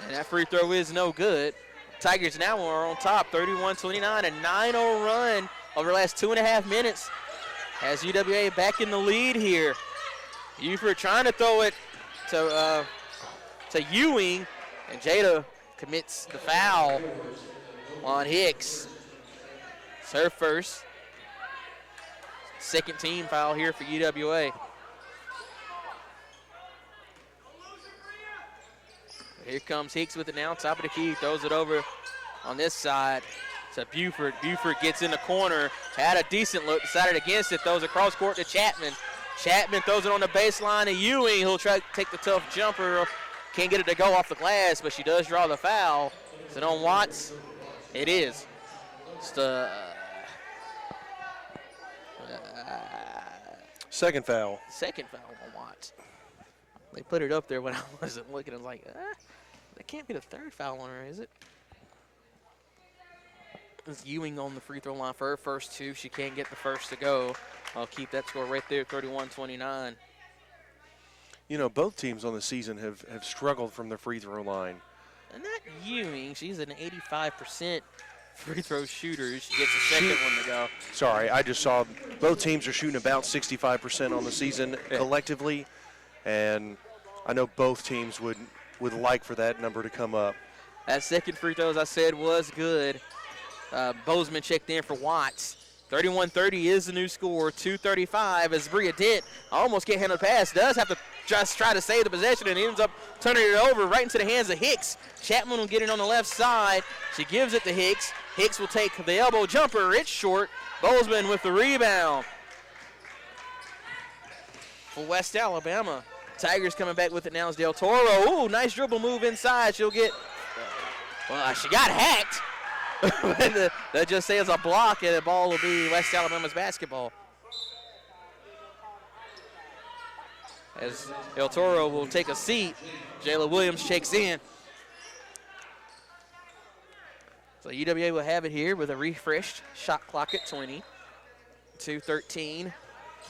S1: And that free throw is no good. Tigers now are on top, 31-29, a 9-0 run over the last 2.5 minutes. Has UWA back in the lead here. Buford trying to throw it to Ewing, and Jada commits the foul on Hicks. It's her first. Second team foul here for UWA. Here comes Hicks with it now, top of the key, throws it over on this side to Buford. Buford gets in the corner, had a decent look, decided against it, throws across court to Chapman. Chapman throws it on the baseline to Ewing. He'll try to take the tough jumper. Can't get it to go off the glass, but she does draw the foul. Is it on Watts? It is. It's the
S2: second foul.
S1: Second foul on Watts. They put it up there when I wasn't looking. I was like, that can't be the third foul on her, is it? It's Ewing on the free throw line for her first two. She can't get the first to go. I'll keep that score right there, 31-29.
S2: Both teams on the season have struggled from the free throw line.
S1: And not Ewing. She's an 85% free throw shooter. She gets a second one to go.
S2: Sorry, I just saw both teams are shooting about 65% on the season collectively. And I know both teams would like for that number to come up.
S1: That second free throw, as I said, was good. Bozeman checked in for Watts. 31-30 is the new score. 2:35 as Bria Dent almost can't handle the pass. Does have to just try to save the possession and ends up turning it over right into the hands of Hicks. Chapman will get it on the left side. She gives it to Hicks. Hicks will take the elbow jumper. It's short. Bozeman with the rebound. For West Alabama. Tigers coming back with it now is Del Toro. Ooh, nice dribble move inside. She'll get, she got hacked. That just says a block, and the ball will be West Alabama's basketball. As El Toro will take a seat, Jayla Williams checks in. So UWA will have it here with a refreshed shot clock at 20. 2:13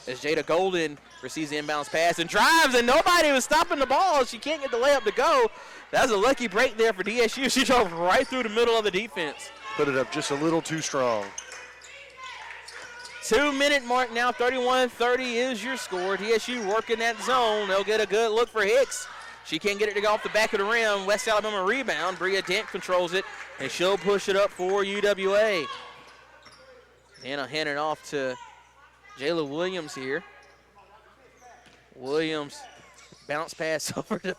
S1: as Jada Golden receives the inbounds pass and drives, and nobody was stopping the ball. She can't get the layup to go. That was a lucky break there for DSU. She drove right through the middle of the defense.
S2: Put it up just a little too strong.
S1: 2-minute mark now, 31-30 is your score. DSU working that zone. They'll get a good look for Hicks. She can't get it to go off the back of the rim. West Alabama rebound. Bria Dent controls it, and she'll push it up for UWA. And I'll hand it off to Jayla Williams here. Williams bounce pass over to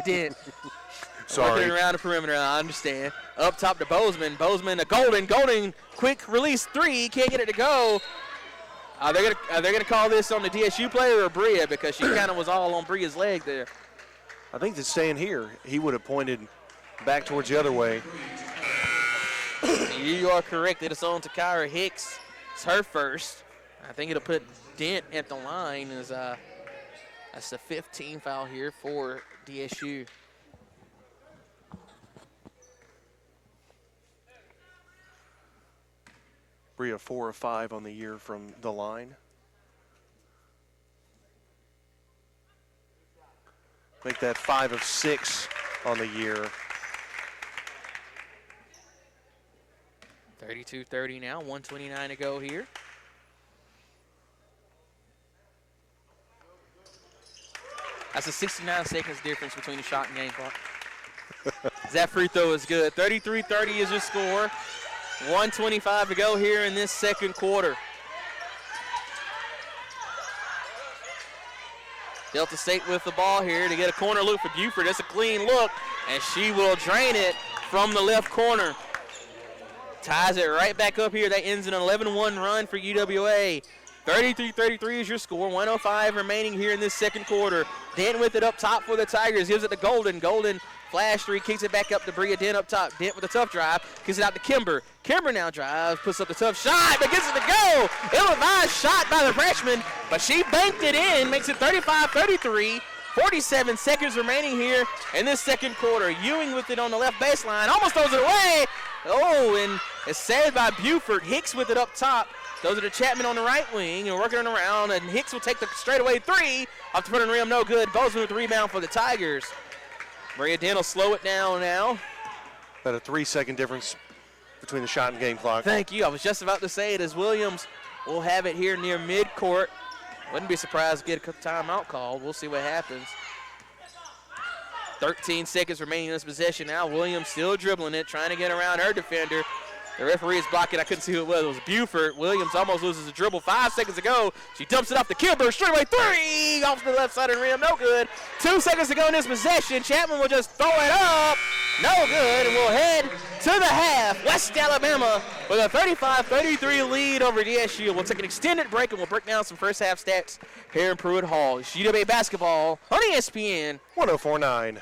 S1: Dent.
S2: Sorry.
S1: Working around the perimeter, I understand. Up top to Bozeman. Bozeman to Golden. Golden, quick release three. Can't get it to go. Are they gonna call this on the DSU player or Bria, because she kind of was all on Bria's leg there?
S2: I think that's staying here. He would have pointed back towards the other way.
S1: You are correct. It's on to Kyra Hicks. It's her first. I think it'll put Dent at the line. That's the 15th foul here for DSU.
S2: Bria 4 of 5 on the year from the line. Make that 5 of 6 on the year.
S1: 32-30 now, 1:29 to go here. That's a 69 seconds difference between the shot and game clock. That free throw is good. 33-30 is your score. 1:25 to go here in this second quarter. Delta State with the ball here to get a corner look for Buford. That's a clean look, and she will drain it from the left corner. Ties it right back up here. That ends an 11-1 run for UWA. 33-33 is your score. 1:05 remaining here in this second quarter. Dent with it up top for the Tigers. Gives it to Golden. Golden flash three, kicks it back up to Bria. Dent up top. Dent with a tough drive. Kicks it out to Kimber. Kimber now drives, puts up the tough shot, but gets it to go. Ill-advised shot by the freshman, but she banked it in. Makes it 35-33. 47 seconds remaining here in this second quarter. Ewing with it on the left baseline. Almost throws it away. Oh, and it's saved by Buford. Hicks with it up top. Those are to Chapman on the right wing and working it around, and Hicks will take the straightaway three off the front of the rim. No good. Bozeman with the rebound for the Tigers. Maria Dent will slow it down now.
S2: About a 3-second difference between the shot and game clock.
S1: Thank you. I was just about to say it as Williams will have it here near midcourt. Wouldn't be surprised to get a timeout called. We'll see what happens. 13 seconds remaining in this possession now. Williams still dribbling it, trying to get around her defender. The referee is blocking. I couldn't see who it was. It was Buford. Williams almost loses a dribble. 5 seconds ago. She dumps it off to Kimber. Straightaway three off the left side of the rim. No good. 2 seconds to go in this possession. Chapman will just throw it up. No good. And we'll head to the half. West Alabama with a 35-33 lead over DSU. We'll take an extended break and we'll break down some first half stats here in Pruitt Hall. It's UWA basketball on ESPN
S2: 104.9.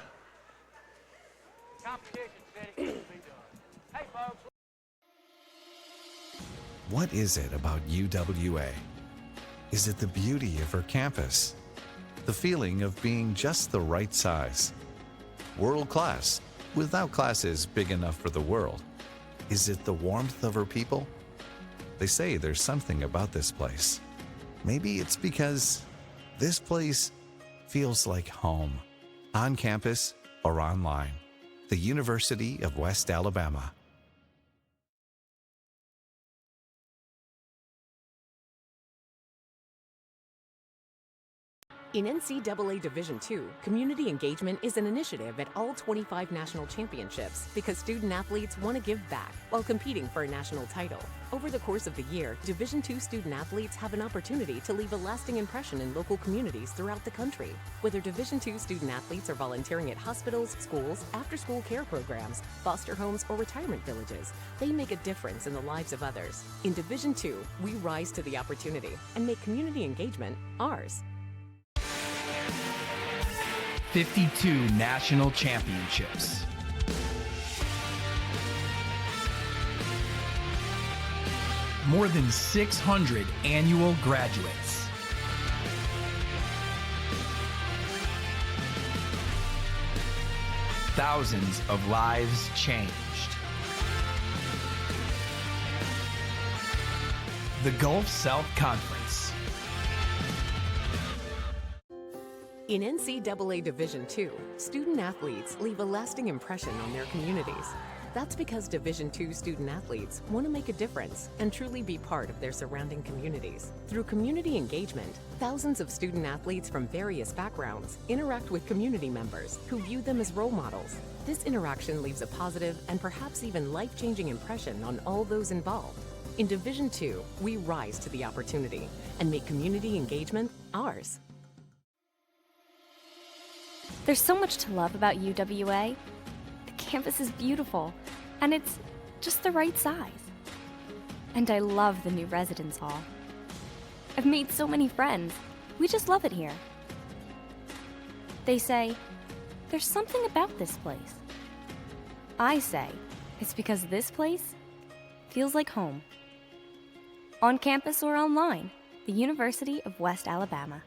S11: What is it about UWA? Is it the beauty of her campus? The feeling of being just the right size? World class, without classes big enough for the world? Is it the warmth of her people? They say there's something about this place. Maybe it's because this place feels like home, on campus or online. The University of West Alabama.
S12: In NCAA Division II, community engagement is an initiative at all 25 national championships because student athletes want to give back while competing for a national title. Over the course of the year, Division II student athletes have an opportunity to leave a lasting impression in local communities throughout the country. Whether Division II student athletes are volunteering at hospitals, schools, after-school care programs, foster homes, or retirement villages, they make a difference in the lives of others. In Division II, we rise to the opportunity and make community engagement ours.
S9: 52 national championships. More than 600 annual graduates. Thousands of lives changed. The Gulf South Conference.
S12: In NCAA Division II, student athletes leave a lasting impression on their communities. That's because Division II student athletes want to make a difference and truly be part of their surrounding communities. Through community engagement, thousands of student athletes from various backgrounds interact with community members who view them as role models. This interaction leaves a positive and perhaps even life-changing impression on all those involved. In Division II, we rise to the opportunity and make community engagement ours.
S14: There's so much to love about UWA. The campus is beautiful, and it's just the right size. And I love the new residence hall. I've made so many friends. We just love it here. They say, there's something about this place. I say, it's because this place feels like home. On campus or online, the University of West Alabama.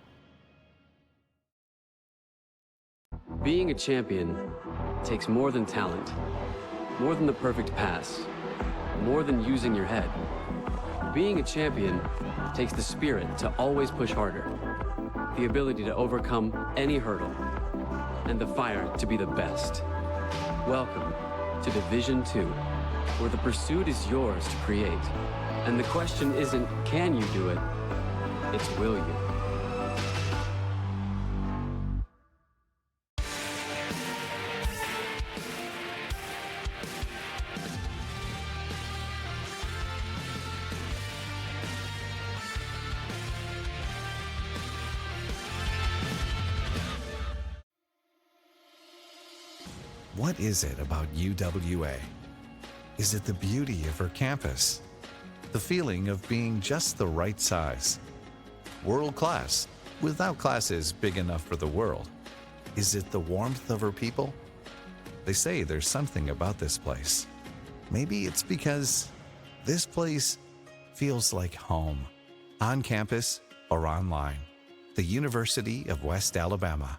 S8: Being a champion takes more than talent, more than the perfect pass, more than using your head. Being a champion takes the spirit to always push harder, the ability to overcome any hurdle, and the fire to be the best. Welcome to Division II. where the pursuit is yours to create. And the question isn't, can you do it? It's, will you?
S11: What is it about UWA? Is it the beauty of her campus? The feeling of being just the right size? World class, without classes big enough for the world? Is it the warmth of her people? They say there's something about this place. Maybe it's because this place feels like home, on campus or online. The University of West Alabama.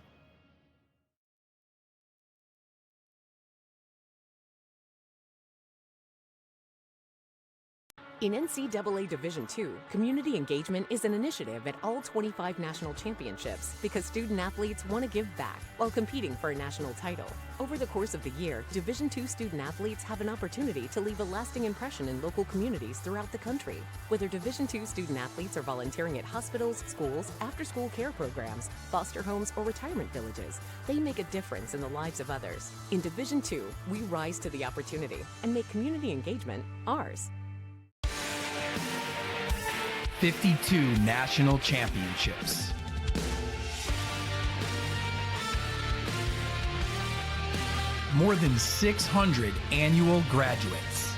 S12: In NCAA Division II, community engagement is an initiative at all 25 national championships because student-athletes want to give back while competing for a national title. Over the course of the year, Division II student-athletes have an opportunity to leave a lasting impression in local communities throughout the country. Whether Division II student-athletes are volunteering at hospitals, schools, after-school care programs, foster homes, or retirement villages, they make a difference in the lives of others. In Division II, we rise to the opportunity and make community engagement ours.
S9: 52 national championships. More than 600 annual graduates.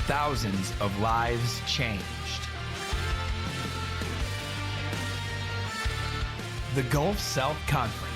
S9: Thousands of lives changed. The Gulf South Conference.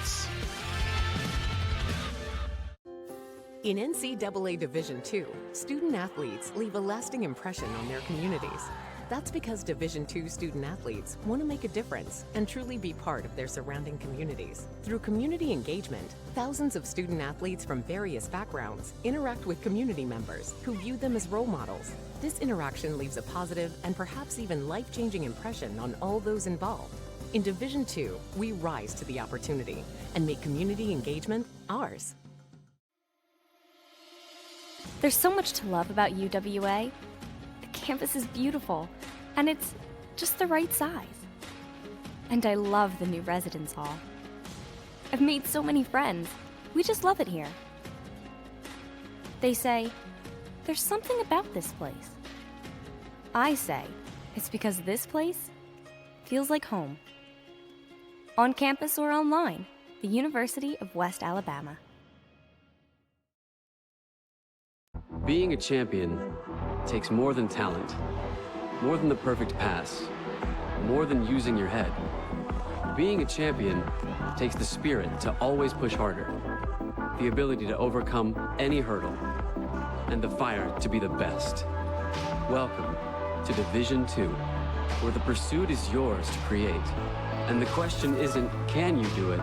S12: In NCAA Division II, student-athletes leave a lasting impression on their communities. That's because Division II student-athletes want to make a difference and truly be part of their surrounding communities. Through community engagement, thousands of student-athletes from various backgrounds interact with community members who view them as role models. This interaction leaves a positive and perhaps even life-changing impression on all those involved. In Division II, we rise to the opportunity and make community engagement ours.
S14: There's so much to love about UWA. The campus is beautiful, and it's just the right size. And I love the new residence hall. I've made so many friends. We just love it here. They say, there's something about this place. I say, it's because this place feels like home. On campus or online, the University of West Alabama.
S8: Being a champion takes more than talent, more than the perfect pass, more than using your head. Being a champion takes the spirit to always push harder, the ability to overcome any hurdle, and the fire to be the best. Welcome to Division II, where the pursuit is yours to create. And the question isn't, can you do it?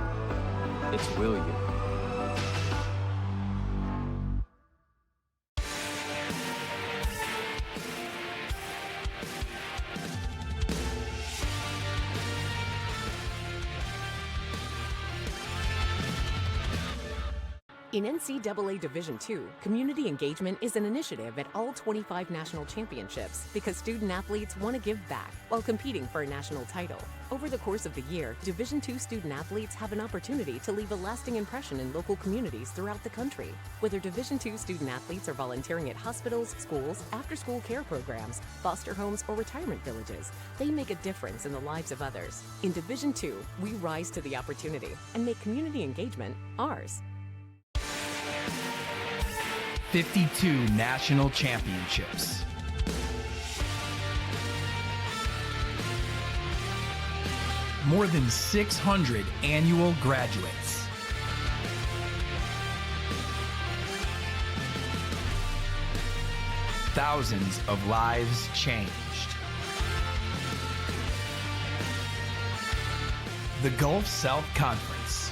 S8: It's, will you?
S12: In NCAA Division II, community engagement is an initiative at all 25 national championships because student-athletes want to give back while competing for a national title. Over the course of the year, Division II student-athletes have an opportunity to leave a lasting impression in local communities throughout the country. Whether Division II student-athletes are volunteering at hospitals, schools, after-school care programs, foster homes, or retirement villages, they make a difference in the lives of others. In Division II, we rise to the opportunity and make community engagement ours.
S9: 52 national championships. More than 600 annual graduates. Thousands of lives changed. The Gulf South Conference.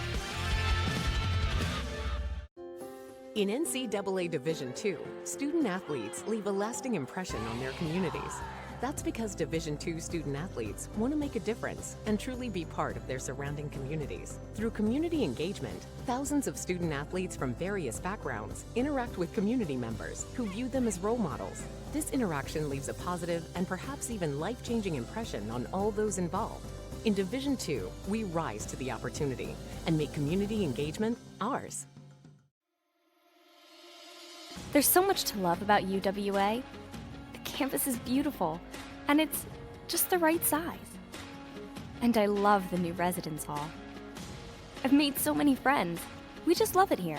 S12: In NCAA Division II, student-athletes leave a lasting impression on their communities. That's because Division II student athletes want to make a difference and truly be part of their surrounding communities. Through community engagement, thousands of student athletes from various backgrounds interact with community members who view them as role models. This interaction leaves a positive and perhaps even life-changing impression on all those involved. In Division II, we rise to the opportunity and make community engagement ours.
S14: There's so much to love about UWA. The campus is beautiful, and it's just the right size. And I love the new residence hall. I've made so many friends. We just love it here.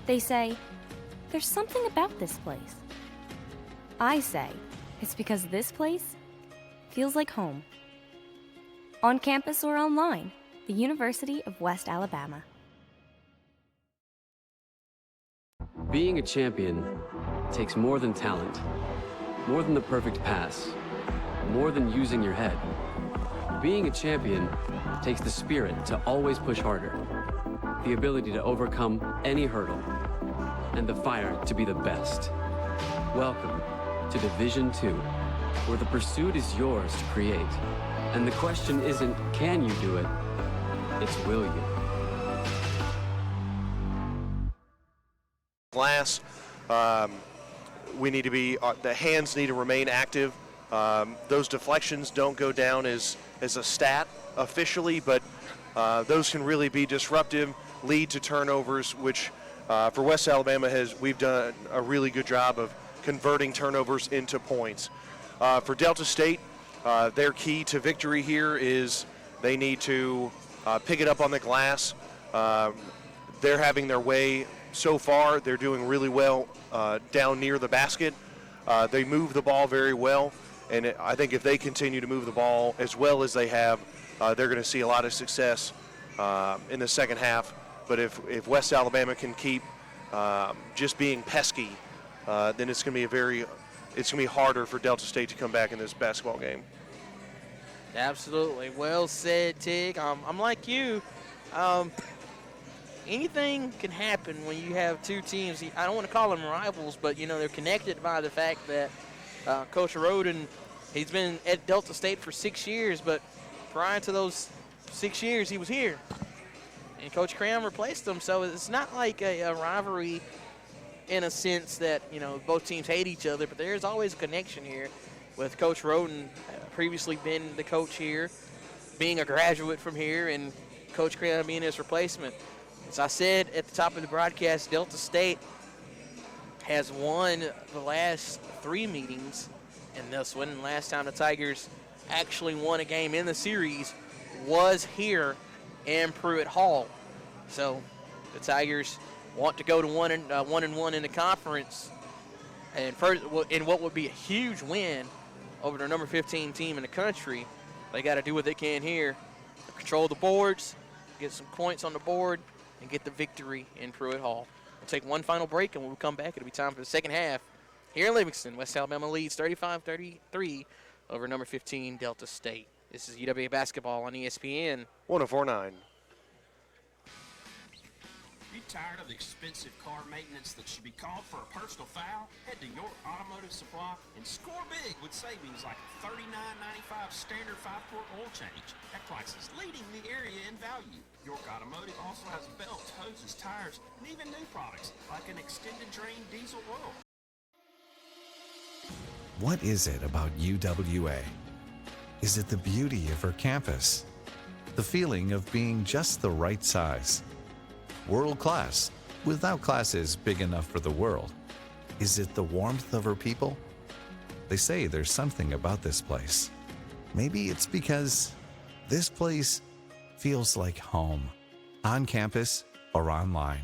S14: They say, there's something about this place. I say, it's because this place feels like home. On campus or online, the University of West Alabama.
S8: Being a champion takes more than talent, more than the perfect pass, more than using your head. Being a champion takes the spirit to always push harder, the ability to overcome any hurdle, and the fire to be the best. Welcome to Division II, where the pursuit is yours to create. And the question isn't, can you do it? It's, will you?
S2: Glass, we need to be, the hands need to remain active. Those deflections don't go down as a stat officially, but those can really be disruptive, lead to turnovers, which for West Alabama we've done a really good job of converting turnovers into points. For Delta State, their key to victory here is they need to pick it up on the glass. They're having their way so far. They're doing really well down near the basket. They move the ball very well, and I think if they continue to move the ball as well as they have, they're going to see a lot of success in the second half. But if West Alabama can keep just being pesky, then it's going to be harder for Delta State to come back in this basketball game.
S1: Absolutely. Well said, Tig. I'm like you. Anything can happen when you have two teams. I don't want to call them rivals, but, they're connected by the fact that Coach Roden, he's been at Delta State for 6 years, but prior to those 6 years, he was here. And Coach Cram replaced him, so it's not like a rivalry in a sense that, both teams hate each other, but there's always a connection here with Coach Roden, previously been the coach here, being a graduate from here, and Coach Cram being his replacement. As I said at the top of the broadcast, Delta State has won the last 3 meetings in this one. Last time the Tigers actually won a game in the series was here in Pruitt Hall. So the Tigers want to go to 1-1 in the conference, and first in what would be a huge win over the number 15 team in the country. They got to do what they can here, control the boards, get some points on the board, and get the victory in Pruitt Hall. We'll take one final break, and when we come back, it'll be time for the second half. Here in Livingston, West Alabama leads 35-33 over number 15 Delta State. This is UWA basketball on ESPN
S2: 104.9.
S15: You tired of expensive car maintenance that should be called for a personal foul? Head to York Automotive Supply and score big with savings like $39.95 standard 5-quart oil change. That price is leading the area in value. York Automotive also has belts, hoses, tires, and even new products like an extended drain diesel oil.
S11: What is it about UWA? Is it the beauty of her campus? The feeling of being just the right size? World class, without classes big enough for the world? Is it the warmth of her people? They say there's something about this place. Maybe it's because this place feels like home, on campus or online.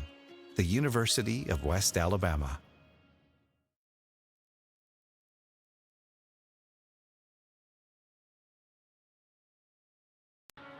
S11: The University of West Alabama.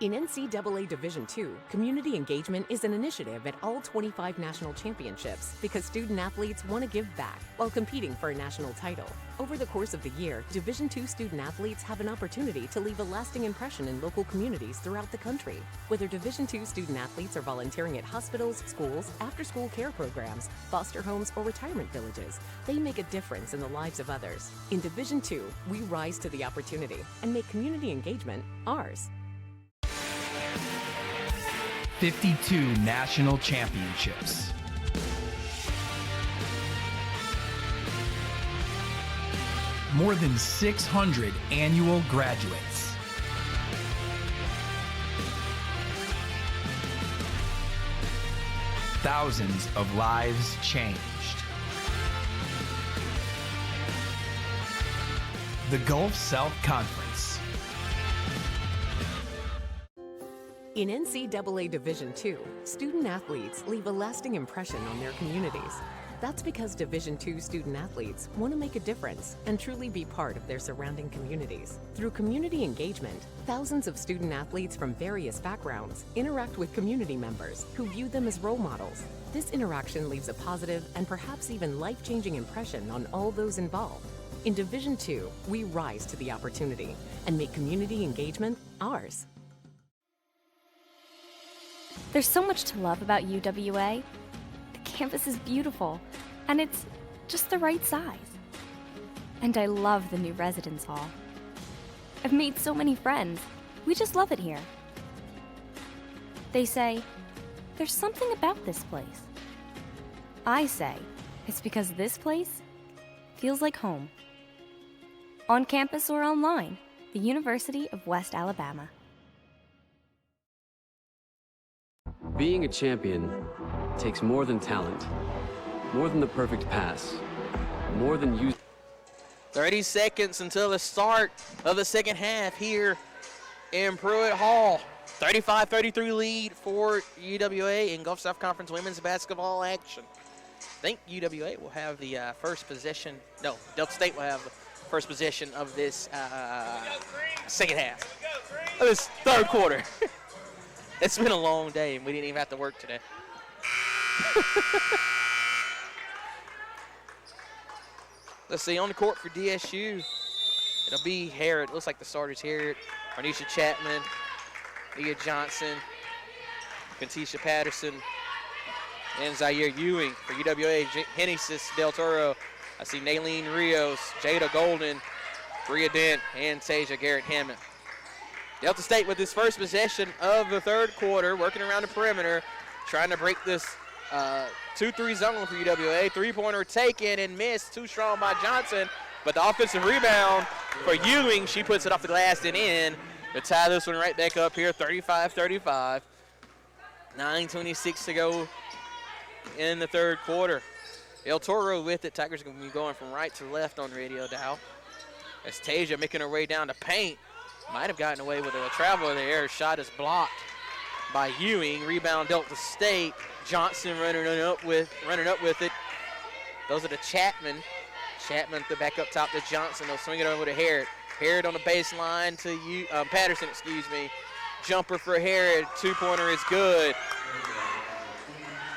S12: In NCAA Division II, community engagement is an initiative at all 25 national championships because student athletes want to give back while competing for a national title. Over the course of the year, Division II student athletes have an opportunity to leave a lasting impression in local communities throughout the country. Whether Division II student athletes are volunteering at hospitals, schools, after-school care programs, foster homes, or retirement villages, they make a difference in the lives of others. In Division II, we rise to the opportunity and make community engagement ours.
S9: 52 national championships. More than 600 annual graduates. Thousands of lives changed. The Gulf South Conference.
S12: In NCAA Division II, student athletes leave a lasting impression on their communities. That's because Division II student athletes want to make a difference and truly be part of their surrounding communities. Through community engagement, thousands of student athletes from various backgrounds interact with community members who view them as role models. This interaction leaves a positive and perhaps even life-changing impression on all those involved. In Division II, we rise to the opportunity and make community engagement ours.
S14: There's so much to love about UWA. The campus is beautiful, and it's just the right size. And I love the new residence hall. I've made so many friends. We just love it here. They say, there's something about this place. I say, it's because this place feels like home. On campus or online, the University of West Alabama.
S8: Being a champion takes more than talent, more than the perfect pass, more than use.
S1: 30 seconds until the start of the second half here in Pruitt Hall. 35-33 lead for UWA in Gulf South Conference women's basketball action. I think UWA will have the first possession. No, Delta State will have the first possession of this second half. Of this third quarter. It's been a long day, and we didn't even have to work today. Let's see, on the court for DSU, it'll be Harrod. Looks like the starters Harrod, Arnisha Chapman, Nia Johnson, Katisha Patterson, and Zaire Ewing. For UWA, Genesis Del Toro. I see Naylene Rios, Jada Golden, Bria Dent, and Tasia Garrett-Hammond. Delta State with his first possession of the third quarter, working around the perimeter, trying to break this 2-3 zone for UWA. Three-pointer taken and missed, too strong by Johnson, but the offensive rebound for Ewing, she puts it off the glass and in to tie this one right back up here, 35-35. 9:26 to go in the third quarter. El Toro with it. Tigers are going to be going from right to left on radio dial. As Tasia making her way down to paint. Might have gotten away with a traveler there. Shot is blocked by Ewing. Rebound Delta State. Johnson running up with it. Those are the Chapman. Chapman to back up top to Johnson. They'll swing it over to Harrod. Harrod on the baseline to Patterson, excuse me. Jumper for Harrod. Two-pointer is good.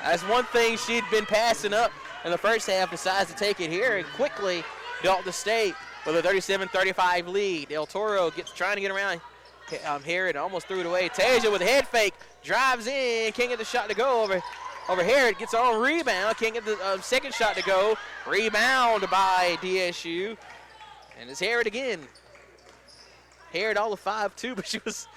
S1: That's one thing she'd been passing up in the first half. Decides to take it here, and quickly Delta State with a 37-35 lead. El Toro trying to get around Harrod, almost threw it away. Tasia with a head fake, drives in, can't get the shot to go over Harrod, gets on rebound, can't get the second shot to go. Rebound by DSU, and it's Harrod again. Harrod all of 5-2, but she was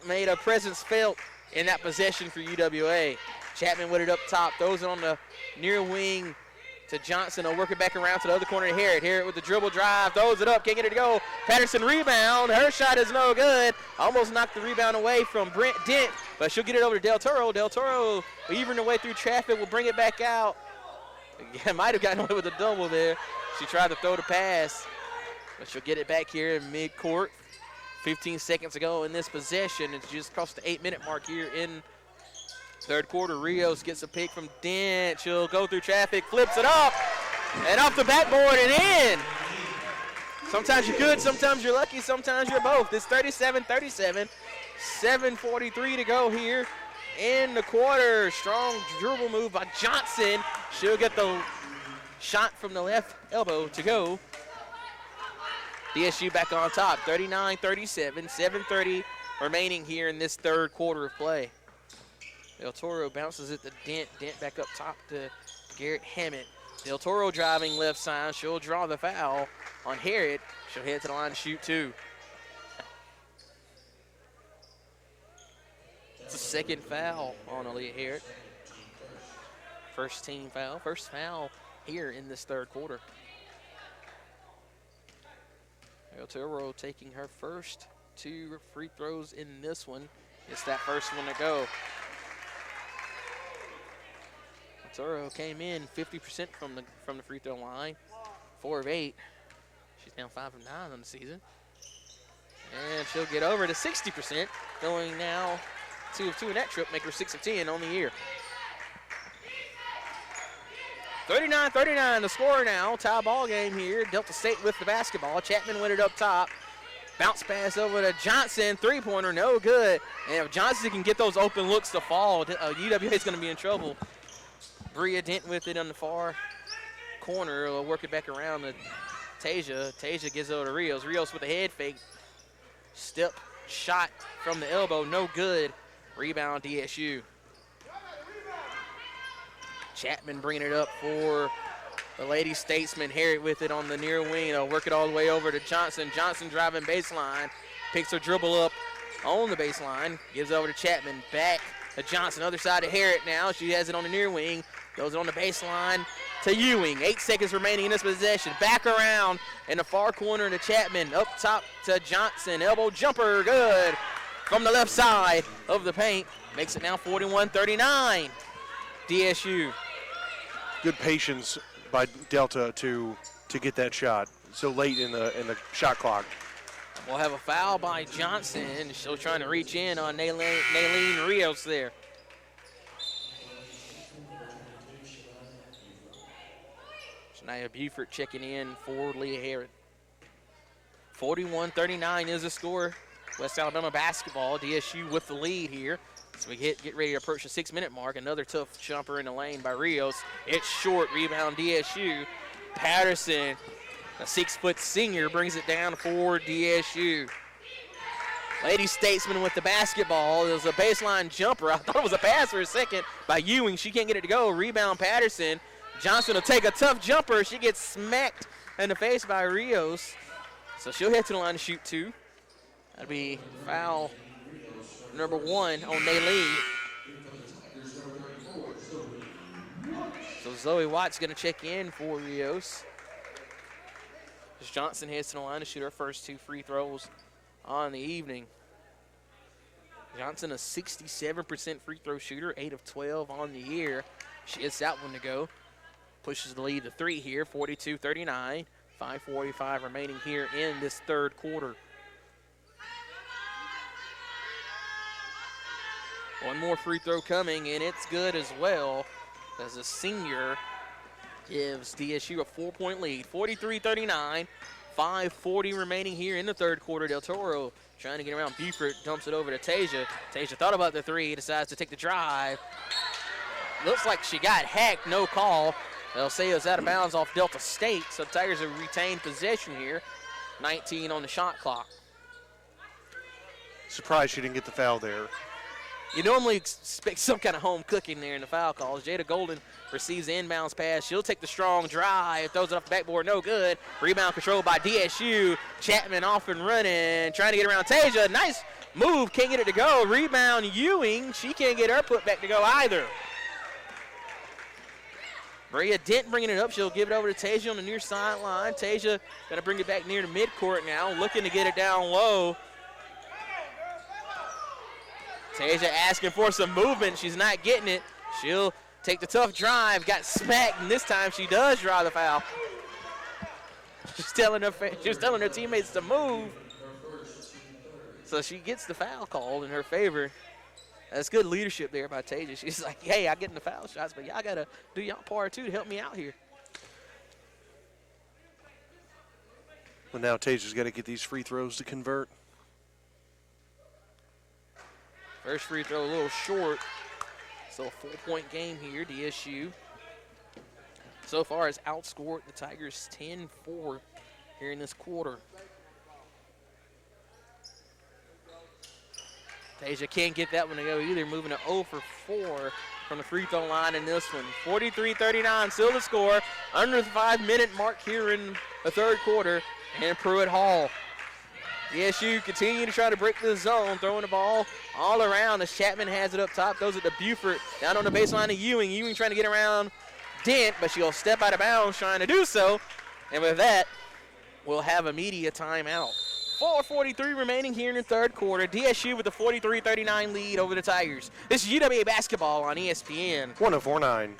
S1: made a presence felt in that possession for UWA. Chapman with it up top, throws it on the near wing to Johnson. They'll work it back around to the other corner to Harrod. Harrod with the dribble drive, throws it up, can't get it to go. Patterson rebound, her shot is no good. Almost knocked the rebound away from Brent Dent, but she'll get it over to Del Toro. Del Toro, weaving her way through traffic, will bring it back out. Yeah, might have gotten away with a double there. She tried to throw the pass, but she'll get it back here in mid-court. 15 seconds ago in this possession. It's just crossed the 8-minute mark here in third quarter. Rios gets a pick from Dent. She'll go through traffic, flips it up, and off the backboard and in. Sometimes you're good, sometimes you're lucky, sometimes you're both. It's 37-37. 7:43 to go here in the quarter. Strong dribble move by Johnson. She'll get the shot from the left elbow to go. DSU back on top, 39-37, 7:30 remaining here in this third quarter of play. Del Toro bounces it to Dent. Dent back up top to Garrett Hammett. Del Toro driving left side. She'll draw the foul on Harriet. She'll head to the line to shoot two. It's a second foul on Aaliyah Harriet. First team foul. First foul here in this third quarter. Del Toro taking her first two free throws in this one. It's that first one to go. Del Toro came in 50% from the free throw line, 4 of 8. She's now 5 of 9 on the season. And she'll get over to 60%, going now 2 of 2 in that trip, make her 6 of 10 on the year. 39-39 the score now. Tie ball game here. Delta State with the basketball. Chapman with it up top. Bounce pass over to Johnson. Three-pointer, no good. And if Johnson can get those open looks to fall, UWA is going to be in trouble. Bria Dent with it on the far corner. Will work it back around to Tasia. Tasia gets over to Rios. Rios with a head fake. Step shot from the elbow, no good. Rebound DSU. Chapman bringing it up for the Lady Statesman. Harriet with it on the near wing. They'll work it all the way over to Johnson. Johnson driving baseline. Picks her dribble up on the baseline. Gives over to Chapman. Back to Johnson. Other side to Harriet now. She has it on the near wing. Goes on the baseline to Ewing. 8 seconds remaining in this possession. Back around in the far corner to Chapman. Up top to Johnson. Elbow jumper. Good. From the left side of the paint. Makes it now 41-39. DSU.
S2: Good patience by Delta to get that shot so late in the shot clock.
S1: We'll have a foul by Johnson. Still trying to reach in on Naylene Rios there. Shania Buford checking in for Leah Harrod. 41-39 is the score. West Alabama basketball. DSU with the lead here. So we get ready to approach the 6-minute mark. Another tough jumper in the lane by Rios. It's short. Rebound DSU. Patterson, a 6-foot senior, brings it down for DSU. Lady Statesman with the basketball. It was a baseline jumper. I thought it was a pass for a second by Ewing. She can't get it to go. Rebound Patterson. Johnson will take a tough jumper. She gets smacked in the face by Rios. So she'll head to the line to shoot two. That'll be foul number 1 on Naylene. So Zoe Watt's going to check in for Rios. As Johnson heads to the line to shoot her first 2 free throws on the evening. Johnson, a 67% free throw shooter, 8 of 12 on the year. She hits that one to go. Pushes the lead to 3 here, 42-39. 5:45 remaining here in this third quarter. One more free throw coming, and it's good as well, as a senior gives DSU a 4-point lead. 43-39, 5:40 remaining here in the third quarter. Del Toro trying to get around Buford, dumps it over to Tasia. Tasia thought about the three, decides to take the drive. Looks like she got hacked, no call. They'll say it was out of bounds off Delta State, so Tigers have retained possession here. 19 on the shot clock.
S2: Surprised she didn't get the foul there.
S1: You normally expect some kind of home cooking there in the foul calls. Jada Golden receives the inbounds pass. She'll take the strong drive, throws it off the backboard, no good. Rebound controlled by DSU. Chapman off and running, trying to get around Tasia. Nice move, can't get it to go. Rebound Ewing, she can't get her put back to go either. Bria Dent bringing it up. She'll give it over to Tasia on the near sideline. Tasia going to bring it back near the midcourt now, looking to get it down low. Tasia asking for some movement. She's not getting it. She'll take the tough drive. Got smacked, and this time she does draw the foul. She's telling her teammates to move. So she gets the foul called in her favor. That's good leadership there by Tasia. She's like, hey, I get in the foul shots, but y'all got to do y'all part too to help me out here.
S2: Well, now Tasia's got to get these free throws to convert.
S1: First free throw a little short. So a 4-point game here. DSU so far has outscored the Tigers 10-4 here in this quarter. Tasia can't get that one to go either, moving to 0 for 4 from the free throw line in this one. 43-39, still the score. Under the 5-minute mark here in the third quarter. And Pruitt Hall. DSU continue to try to break the zone, throwing the ball all around as Chapman has it up top, throws it to Buford, down on the baseline to Ewing. Ewing trying to get around Dent, but she'll step out of bounds trying to do so. And with that, we'll have a media timeout. 4:43 remaining here in the third quarter. DSU with a 43-39 lead over the Tigers. This is UWA basketball on ESPN.
S2: 104.9.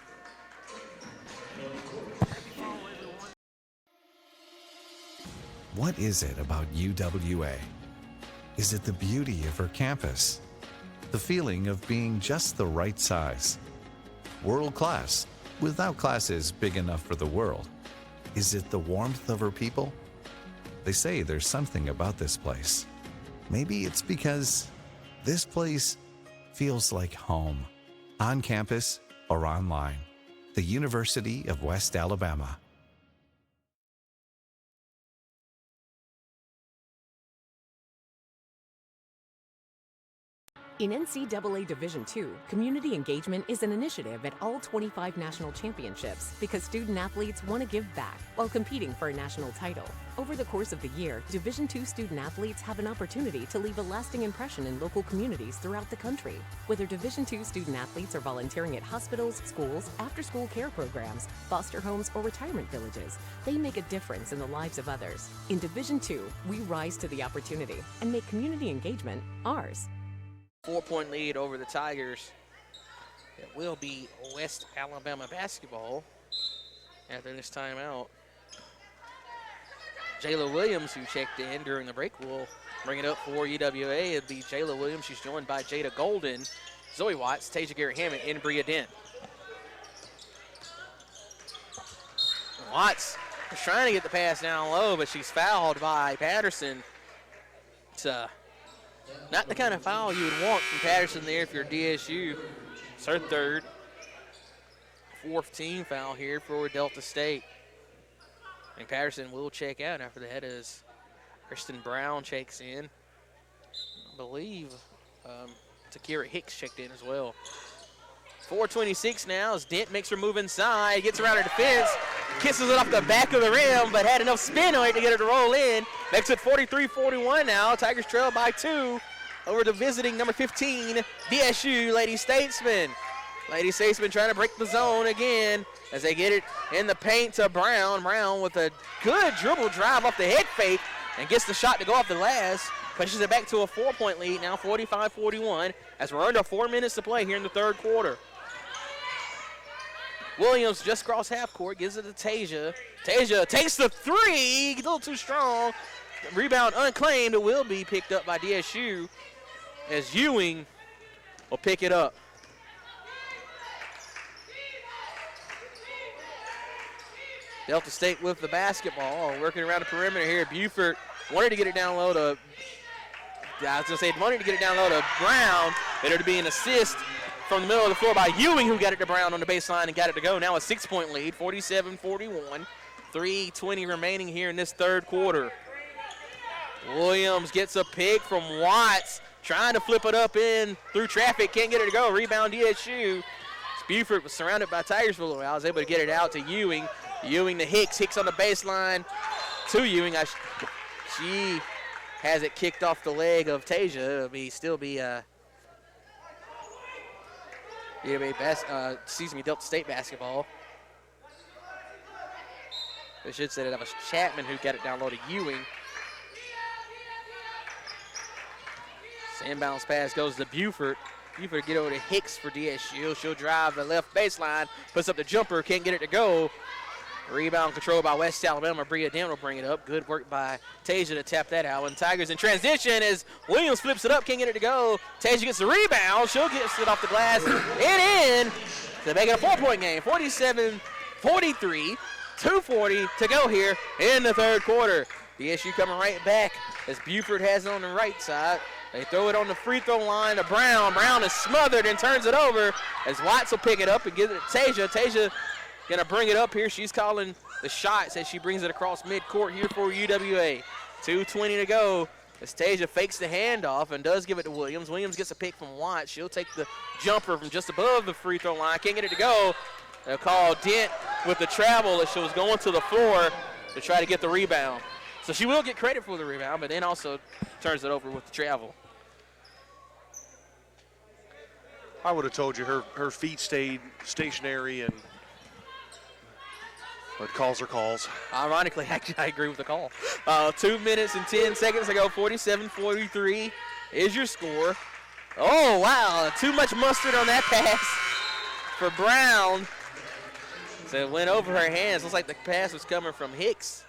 S11: What is it about UWA? Is it the beauty of her campus? The feeling of being just the right size? World class, without classes big enough for the world? Is it the warmth of her people? They say there's something about this place. Maybe it's because this place feels like home, on campus or online. The University of West Alabama.
S12: In NCAA Division II, community engagement is an initiative at all 25 national championships because student athletes want to give back while competing for a national title. Over the course of the year, Division II student athletes have an opportunity to leave a lasting impression in local communities throughout the country. Whether Division II student athletes are volunteering at hospitals, schools, after-school care programs, foster homes, or retirement villages, they make a difference in the lives of others. In Division II, we rise to the opportunity and make community engagement ours.
S1: 4-point lead over the Tigers. It will be West Alabama basketball after this timeout. Jayla Williams, who checked in during the break, will bring it up for UWA. It'll be Jayla Williams. She's joined by Jada Golden, Zoe Watts, Tasia Garrett-Hammond, and Bria Dent. Watts is trying to get the pass down low, but she's fouled by Patterson. It's not the kind of foul you would want from Patterson there if you're DSU. It's her third. Fourth team foul here for Delta State. And Patterson will check out after that as Kristen Brown checks in. I believe Takira Hicks checked in as well. 4:26 now as Dent makes her move inside, gets around her defense, kisses it off the back of the rim, but had enough spin on it to get her to roll in. Makes it 43-41 now. Tigers trail by 2 over the visiting number 15, DSU Lady Statesman. Lady Statesman trying to break the zone again as they get it in the paint to Brown. Brown with a good dribble drive off the head fake and gets the shot to go off the glass. Pushes it back to a 4-point lead now, 45-41, as we're under 4 minutes to play here in the third quarter. Williams just crossed half court, gives it to Tasia. Tasia takes the three, a little too strong. Rebound unclaimed. It will be picked up by DSU as Ewing will pick it up. Delta State with the basketball, working around the perimeter here. Buford wanted to get it down low to, wanted to get it down low to Brown. It would be an assist from the middle of the floor by Ewing, who got it to Brown on the baseline and got it to go. Now a 6-point lead, 47-41. 3:20 remaining here in this third quarter. Williams gets a pick from Watts, trying to flip it up in through traffic, can't get it to go. Rebound DSU. Buford was surrounded by Tigers for a little while. I was able to get it out to Ewing. Ewing to Hicks. Hicks on the baseline to Ewing. She has it kicked off the leg of Tasia. It'll still be Delta State basketball. I should say that was Chapman who got it down low to Ewing. Inbounds pass goes to Buford. Buford get over to Hicks for DSU. She'll drive the left baseline, puts up the jumper, can't get it to go. Rebound controlled by West Alabama. Bria Dent will bring it up. Good work by Tasia to tap that out. And Tigers in transition as Williams flips it up, can't get it to go. Tasia gets the rebound. She'll get it off the glass and in to make it a 4-point game. 47-43, 2:40 to go here in the third quarter. DSU coming right back as Buford has it on the right side. They throw it on the free throw line to Brown. Brown is smothered and turns it over as Watts will pick it up and give it to Tasia. Tasia going to bring it up here. She's calling the shots as she brings it across midcourt here for UWA. 2:20 to go as Tasia fakes the handoff and does give it to Williams. Williams gets a pick from Watts. She'll take the jumper from just above the free throw line. Can't get it to go. They'll call Dent with the travel as she was going to the floor to try to get the rebound. So she will get credit for the rebound, but then also turns it over with the travel.
S2: I would have told you her feet stayed stationary, but calls are calls.
S1: Ironically, actually, I agree with the call. 2 minutes and 10 seconds to go. 47-43 is your score. Oh, wow. Too much mustard on that pass for Brown. So it went over her hands. Looks like the pass was coming from Hicks.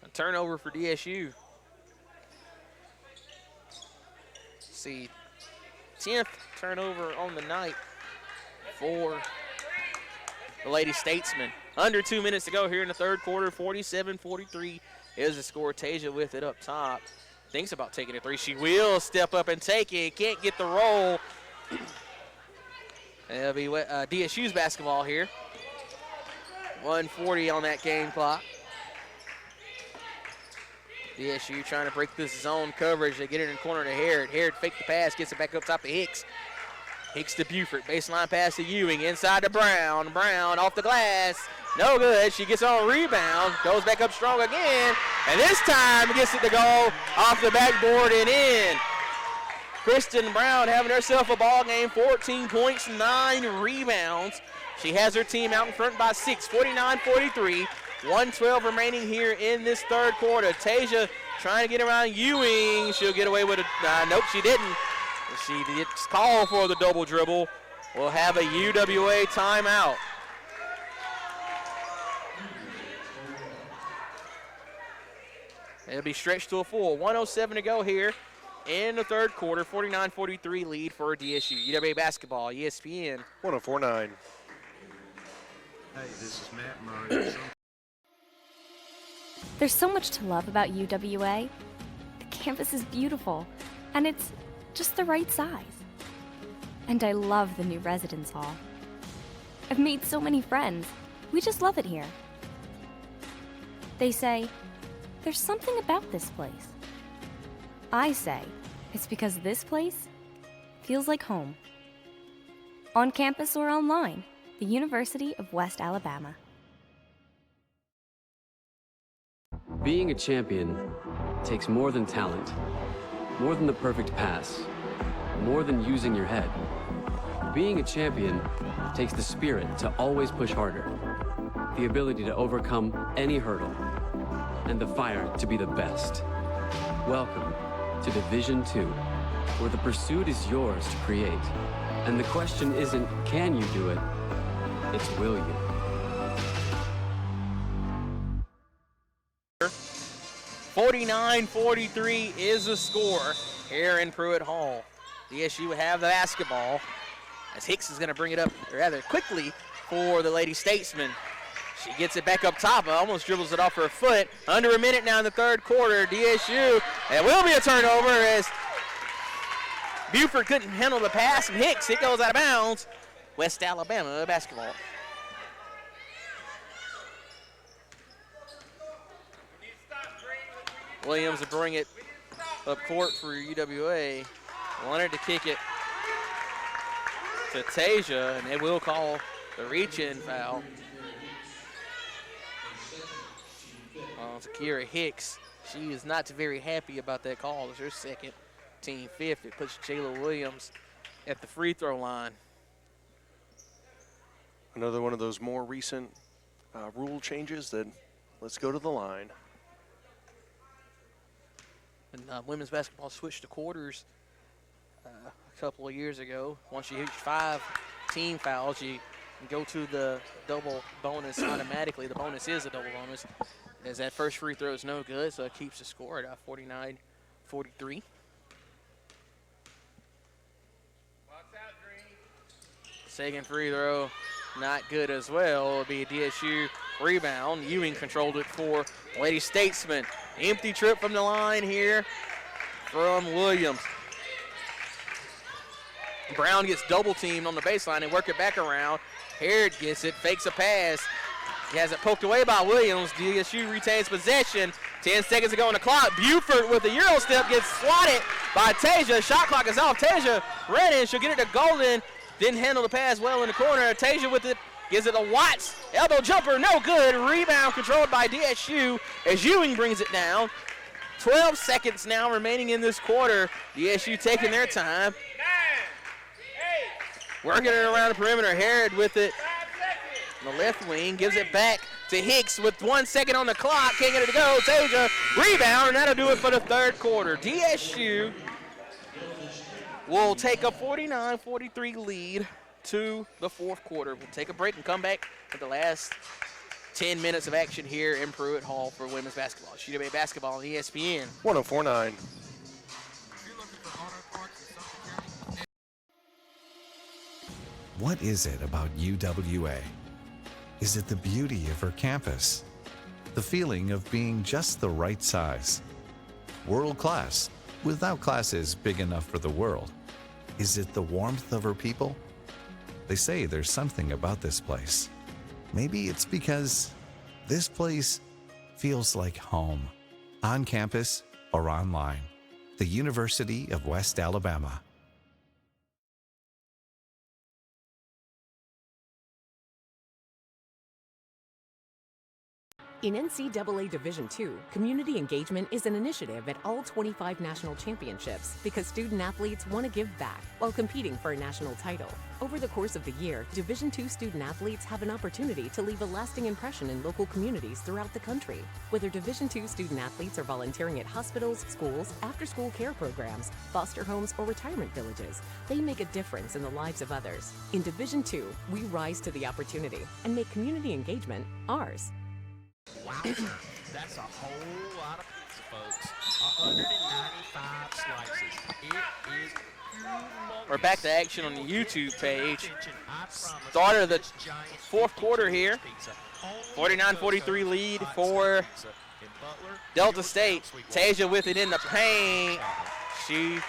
S1: A turnover for DSU. Let's see, 10th turnover on the night for the Lady Statesmen. Under 2 minutes to go here in the third quarter. 47-43 is the score. Tasia with it up top. Thinks about taking a three. She will step up and take it. Can't get the roll. It'll be DSU's basketball here. 1:40 on that game clock. DSU trying to break this zone coverage. They get it in the corner to Harrod. Harrod faked the pass, gets it back up top to Hicks. Hicks to Buford. Baseline pass to Ewing. Inside to Brown. Brown off the glass. No good. She gets on a rebound. Goes back up strong again. And this time gets it to go off the backboard and in. Kristen Brown having herself a ball game. 14 points, 9 rebounds. She has her team out in front by 6. 49-43. 1:12 remaining here in this third quarter. Tasia trying to get around Ewing. She'll get away with it. Nope, she didn't. She did call for the double dribble. We'll have a UWA timeout. It'll be stretched to a full. 1:07 to go here in the third quarter. 49-43 lead for DSU. UWA basketball, ESPN.
S2: 104.9.
S10: Hey, this is Matt Murray.
S14: There's so much to love about UWA. The campus is beautiful, and it's just the right size. And I love the new residence hall. I've made so many friends. We just love it here. They say, there's something about this place. I say, it's because this place feels like home. On campus or online, the University of West Alabama.
S8: Being a champion takes more than talent, more than the perfect pass, more than using your head. Being a champion takes the spirit to always push harder, the ability to overcome any hurdle, and the fire to be the best. Welcome to Division II, where the pursuit is yours to create. And the question isn't, can you do it? It's will you.
S1: 49-43 is the score here in Pruitt Hall. DSU will have the basketball as Hicks is going to bring it up rather quickly for the Lady Statesmen. She gets it back up top, almost dribbles it off her foot. Under a minute now in the third quarter. DSU, it will be a turnover as Buford couldn't handle the pass from Hicks. It goes out of bounds. West Alabama basketball. Williams will bring it up court for UWA. Wanted to kick it to Tasia, and they will call the reach-in foul. To Kira Hicks. She is not very happy about that call. It's her second, team fifth. It puts Jayla Williams at the free throw line.
S2: Another one of those more recent rule changes that let's go to the line.
S1: And women's basketball switched to quarters a couple of years ago. Once you hit 5 team fouls, you can go to the double bonus automatically. The bonus is a double bonus, as that first free throw is no good, so it keeps the score at 49-43. Second free throw, not good as well. It'll be a DSU rebound. Ewing controlled it for Lady Statesman. Empty trip from the line here from Williams. Brown gets double teamed on the baseline and work it back around. Harrod gets it, fakes a pass. He has it poked away by Williams. DSU retains possession. 10 seconds to go on the clock. Buford with a Euro step gets swatted by Tasia. Shot clock is off. Tasia ran in. She'll get it to Golden. Didn't handle the pass well in the corner. Tasia with it. Gives it to Watts. Elbow jumper, no good. Rebound controlled by DSU as Ewing brings it down. 12 seconds now remaining in this quarter. DSU taking their time. Working it around the perimeter. Harrod with it. On the left wing, gives it back to Hicks with 1 second on the clock. Can't get it to go. Tasia, rebound, and that'll do it for the third quarter. DSU will take a 49-43 lead to the fourth quarter. We'll take a break and come back for the last 10 minutes of action here in Pruitt Hall for women's basketball. UWA basketball on ESPN.
S2: 104.9.
S11: What is it about UWA? Is it the beauty of her campus? The feeling of being just the right size? World class, without classes big enough for the world? Is it the warmth of her people? They say there's something about this place. Maybe it's because this place feels like home, on campus or online. The University of West Alabama.
S12: In NCAA Division II, community engagement is an initiative at all 25 national championships because student-athletes want to give back while competing for a national title. Over the course of the year, Division II student-athletes have an opportunity to leave a lasting impression in local communities throughout the country. Whether Division II student-athletes are volunteering at hospitals, schools, after-school care programs, foster homes, or retirement villages, they make a difference in the lives of others. In Division II, we rise to the opportunity and make community engagement ours.
S15: Wow, that's a whole lot of pizza, folks. 195 slices. It is humongous.
S1: We're back to action on the YouTube page. Start of the fourth quarter here. 49-43 lead for Delta State. Tasia with it in the paint. She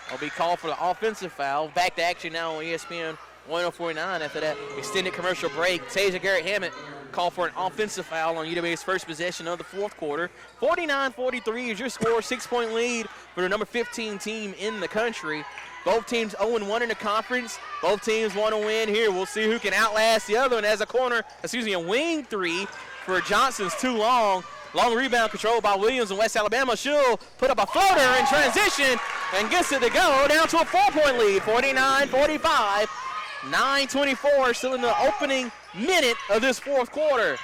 S1: will be called for the offensive foul. Back to action now on ESPN 104.9 after that extended commercial break. Tasia Garrett-Hammett called for an offensive foul on UWA's first possession of the fourth quarter. 49-43 is your score, 6-point lead for the number 15 team in the country. Both teams 0-1 in the conference. Both teams want to win here. We'll see who can outlast the other one as a wing three for Johnson's too long. Long rebound controlled by Williams in West Alabama. She'll put up a floater in transition and gets it to go down to a 4-point lead, 49-45. 9:24 still in the opening minute of this fourth quarter.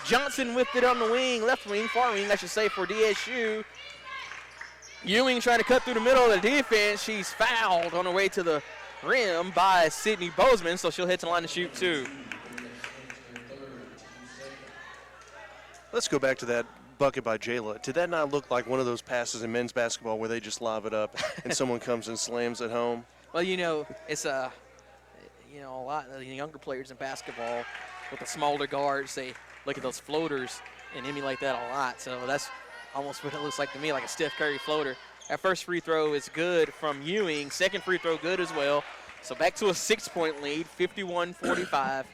S1: Johnson with it on the wing, left wing, far wing, I should say, for DSU. Ewing trying to cut through the middle of the defense. She's fouled on her way to the rim by Sydney Bozeman, so she'll hit the line to shoot two.
S2: Let's go back to that bucket by Jayla. Did that not look like one of those passes in men's basketball where they just lob it up and someone comes and slams it home?
S1: Well, it's a lot of the younger players in basketball with the smaller guards, they look at those floaters and emulate that a lot. So that's almost what it looks like to me, like a Steph Curry floater. That first free throw is good from Ewing. Second free throw good as well. So back to a 6-point lead, 51-45.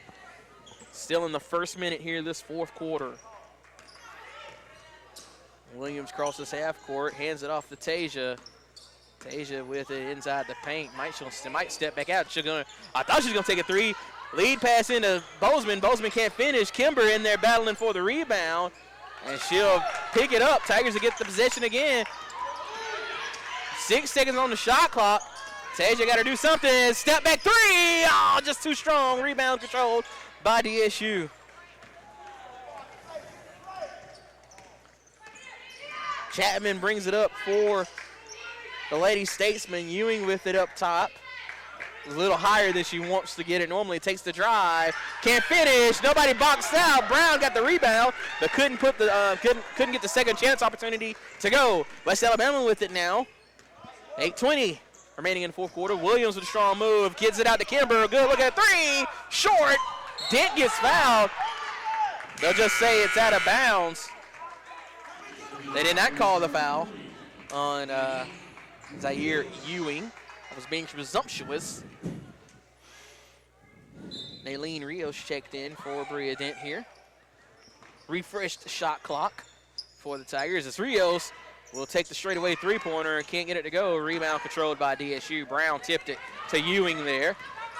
S1: Still in the first minute here this fourth quarter. Williams crosses half court, hands it off to Tasia. Tasia with it inside the paint. Might step back out. I thought she was going to take a three. Lead pass into Bozeman. Bozeman can't finish. Kimber in there battling for the rebound. And she'll pick it up. Tigers will get the possession again. 6 seconds on the shot clock. Tasia got to do something. Step back three. Oh, just too strong. Rebound controlled by DSU. Chapman brings it up for the Lady Statesman. Ewing with it up top. A little higher than she wants to get it. Normally takes the drive. Can't finish. Nobody boxed out. Brown got the rebound, but couldn't get the second chance opportunity to go. West Alabama with it now. 8:20 remaining in the fourth quarter. Williams with a strong move. Gets it out to Kimber. Good look at three. Short. Dent gets fouled. They'll just say it's out of bounds. They did not call the foul on Zaire Ewing. I was being presumptuous. Naylene Rios checked in for Bria Dent here. Refreshed shot clock for the Tigers as Rios will take the straightaway three-pointer and can't get it to go. Rebound controlled by DSU. Brown tipped it to Ewing there.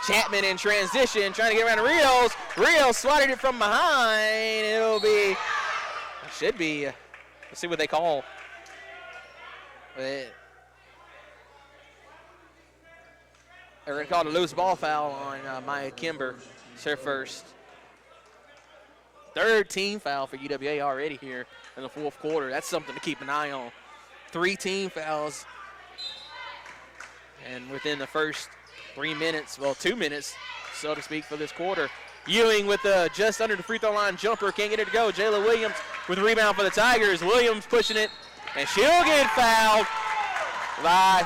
S1: Chapman in transition, trying to get around to Rios. Rios swatted it from behind. Should be, let's see what they call. They're going to call it a loose ball foul on Maya Kimber. It's her first. Third team foul for UWA already here in the fourth quarter. That's something to keep an eye on. 3 team fouls. And within the first 3 minutes, well, 2 minutes, so to speak, for this quarter. Ewing with just under the free throw line jumper. Can't get it to go. Jayla Williams with the rebound for the Tigers. Williams pushing it, and she'll get fouled by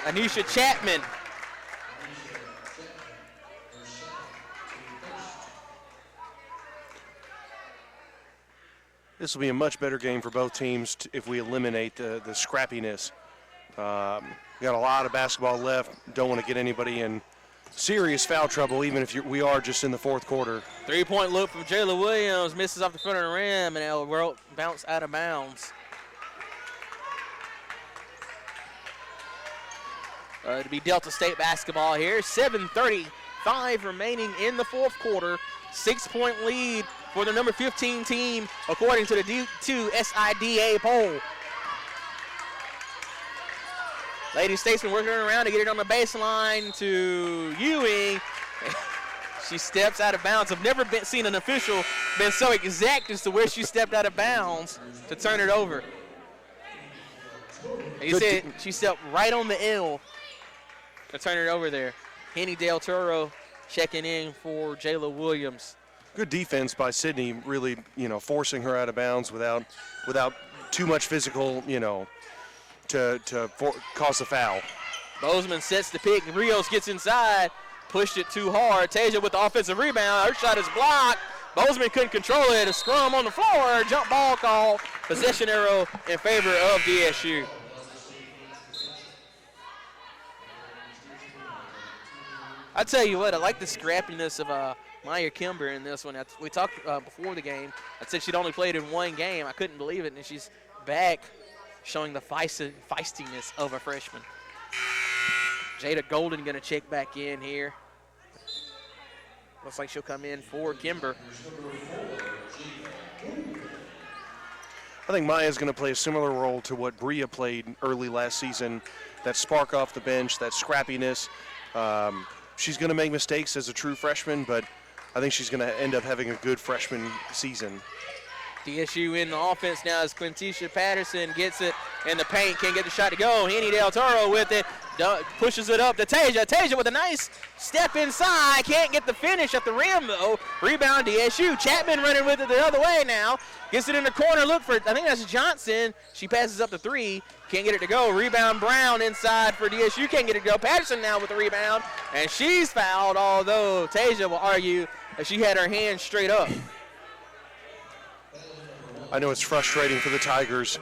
S1: Anisha Chapman.
S2: This will be a much better game for both teams if we eliminate the scrappiness. We got a lot of basketball left. Don't want to get anybody in serious foul trouble, even if we are just in the fourth quarter.
S1: 3-point look from Jayla Williams. Misses off the front of the rim, and it'll bounce out of bounds. To be Delta State basketball here. 7:35 remaining in the fourth quarter. 6-point lead for the number 15 team, according to the D2 SIDA poll. Lady Statesman working around to get it on the baseline to Ewing. She steps out of bounds. I've never seen an official been so exact as to where she stepped out of bounds to turn it over. And you said she stepped right on the L to turn it over there. Henny Del Toro checking in for Jayla Williams.
S2: Good defense by Sydney, really, forcing her out of bounds without too much physical, to cause a foul.
S1: Bozeman sets the pick. Rios gets inside, pushed it too hard. Tasia with the offensive rebound. Her shot is blocked. Bozeman couldn't control it. A scrum on the floor. Jump ball call. Possession arrow in favor of DSU. I tell you what, I like the scrappiness of Maya Kimber in this one. We talked before the game. I said she'd only played in one game. I couldn't believe it, and she's back showing the feistiness of a freshman. Jada Golden going to check back in here. Looks like she'll come in for Kimber.
S2: I think Maya's going to play a similar role to what Bria played early last season. That spark off the bench, that scrappiness. She's going to make mistakes as a true freshman, but I think she's going to end up having a good freshman season.
S1: DSU in the offense now as Quintisha Patterson gets it in the paint, can't get the shot to go. Henny Del Toro with it, pushes it up to Tasia. Tasia with a nice step inside, can't get the finish at the rim though. Rebound DSU. Chapman running with it the other way now. Gets it in the corner, look for, I think that's Johnson. She passes up to 3, can't get it to go. Rebound Brown inside for DSU, can't get it to go. Patterson now with the rebound, and she's fouled, although Tasia will argue that she had her hands straight up.
S2: I know it's frustrating for the Tigers.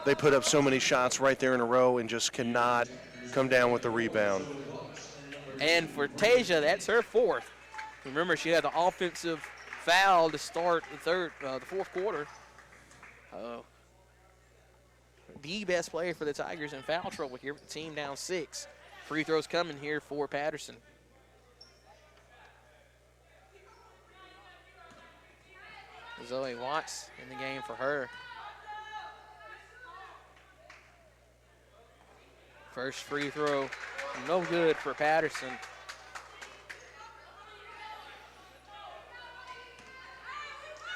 S2: They put up so many shots right there in a row and just cannot come down with the rebound.
S1: And for Tasia, that's her 4th. Remember, she had the offensive foul to start the fourth quarter. The best player for the Tigers in foul trouble here with the team down 6. Free throws coming here for Patterson. Zoe Watts in the game for her. First free throw, no good for Patterson.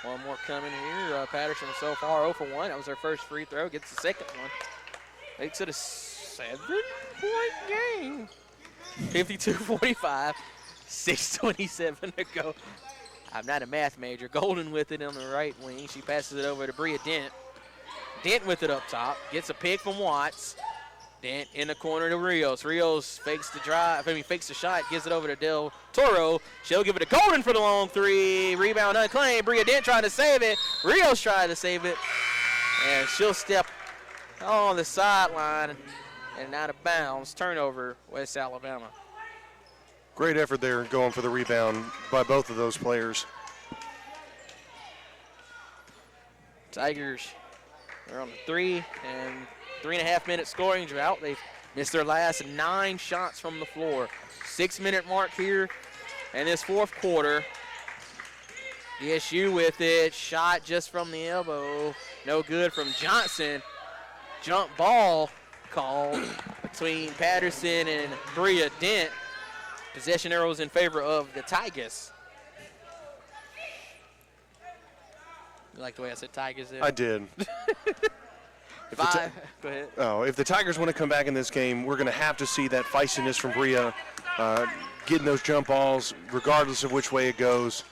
S1: One more coming here. Patterson so far 0 for 1. That was her first free throw. Gets the second one. Makes it a 7-point game. 52-45. 6:27 to go. I'm not a math major. Golden with it on the right wing. She passes it over to Bria Dent. Dent with it up top. Gets a pick from Watts. Dent in the corner to Rios. Rios fakes the shot. Gives it over to Del Toro. She'll give it to Golden for the long 3. Rebound unclaimed. Bria Dent trying to save it. Rios trying to save it. And she'll step on the sideline and out of bounds. Turnover, West Alabama.
S2: Great effort there going for the rebound by both of those players.
S1: Tigers are on the 3 and 3.5 minute scoring drought. They've missed their last 9 shots from the floor. 6-minute mark here in this fourth quarter. DSU with it, shot just from the elbow. No good from Johnson. Jump ball called between Patterson and Bria Dent. Possession arrows in favor of the Tigers. You like the way I said Tigers there?
S2: I did.
S1: Go ahead.
S2: If the Tigers want to come back in this game, we're going to have to see that feistiness from Bria, getting those jump balls, regardless of which way it goes.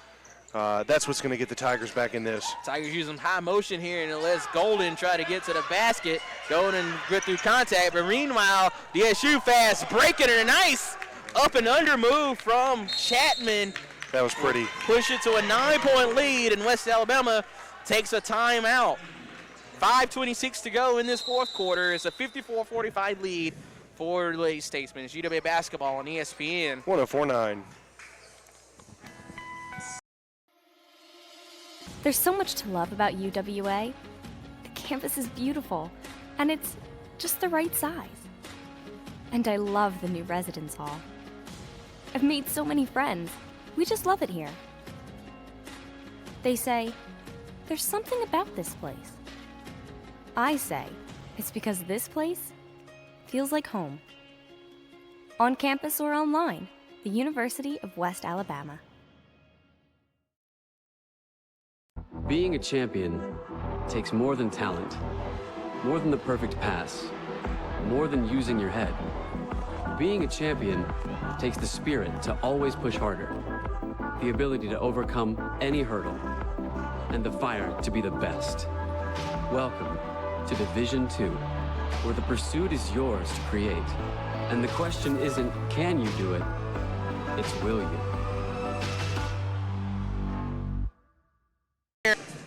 S2: That's what's going to get the Tigers back in this.
S1: Tigers using high motion here, and it lets Golden try to get to the basket. Golden get through contact, but meanwhile, DSU fast breaking it. A nice up and under move from Chapman.
S2: That was pretty.
S1: Push it to a 9-point lead, and West Alabama takes a timeout. 5:26 to go in this fourth quarter. It's a 54-45 lead for Lady Statesmen. It's UWA basketball on ESPN.
S2: 104.9.
S14: There's so much to love about UWA. The campus is beautiful, and it's just the right size. And I love the new residence hall. I've made so many friends. We just love it here. They say, there's something about this place. I say, it's because this place feels like home. On campus or online, the University of West Alabama.
S8: Being a champion takes more than talent, more than the perfect pass, more than using your head. Being a champion takes the spirit to always push harder, the ability to overcome any hurdle, and the fire to be the best. Welcome to Division II, where the pursuit is yours to create. And the question isn't, can you do it? It's, will you?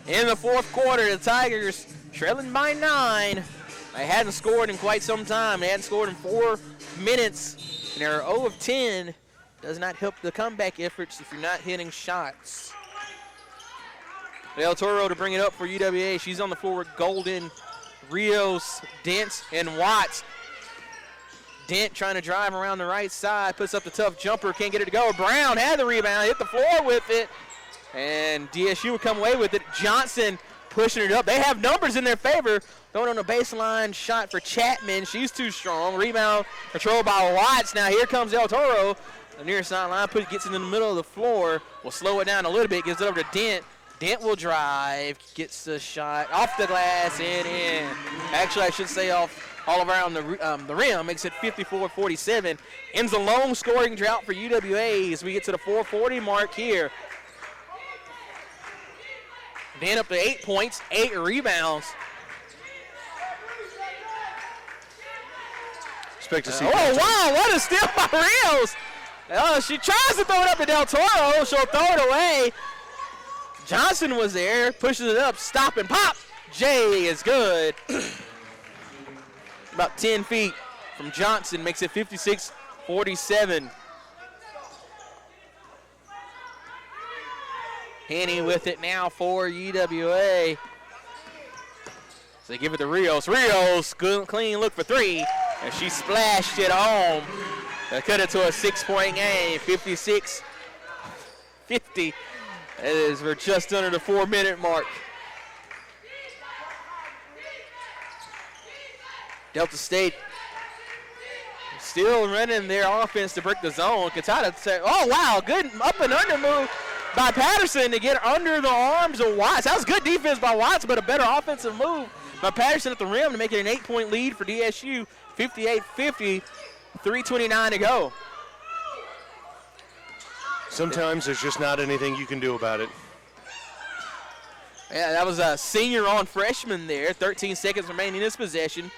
S1: In the fourth quarter, the Tigers trailing by 9. They hadn't scored in quite some time. They hadn't scored in 4 minutes, and they're 0 of 10. Does not help the comeback efforts if you're not hitting shots. Del Toro to bring it up for UWA. She's on the floor with Golden, Rios, Dent, and Watts. Dent trying to drive around the right side, puts up the tough jumper, can't get it to go. Brown had the rebound, hit the floor with it, and DSU will come away with it. Johnson pushing it up. They have numbers in their favor. Going on a baseline shot for Chapman. She's too strong. Rebound controlled by Watts. Now here comes El Toro. The near sideline gets it in the middle of the floor. Will slow it down a little bit. Gives it over to Dent. Dent will drive. Gets the shot off the glass and in. Actually, I should say off all around the rim. Makes it 54-47. Ends a long scoring drought for UWA as we get to the 4:40 mark here. Dent up to 8 points, 8 rebounds.
S2: Expect to see.
S1: Oh, wow, what a steal by Rios. She tries to throw it up to Del Toro. She'll throw it away. Johnson was there, pushes it up, stop and pop. Jay is good. About 10 feet from Johnson, makes it 56-47. Henny with it now for UWA. So they give it to Rios. Rios, good clean look for 3. And she splashed it home. That cut it to a 6-point game, 56-50. That is, we're just under the 4-minute mark. Delta State still running their offense to break the zone. Katata said, oh, wow, good up and under move by Patterson to get under the arms of Watts. That was good defense by Watts, but a better offensive move by Patterson at the rim to make it an 8-point lead for DSU, 58-50, 3:29 to go.
S2: Sometimes there's just not anything you can do about it.
S1: Yeah, that was a senior on freshman there. 13 seconds remaining in this possession.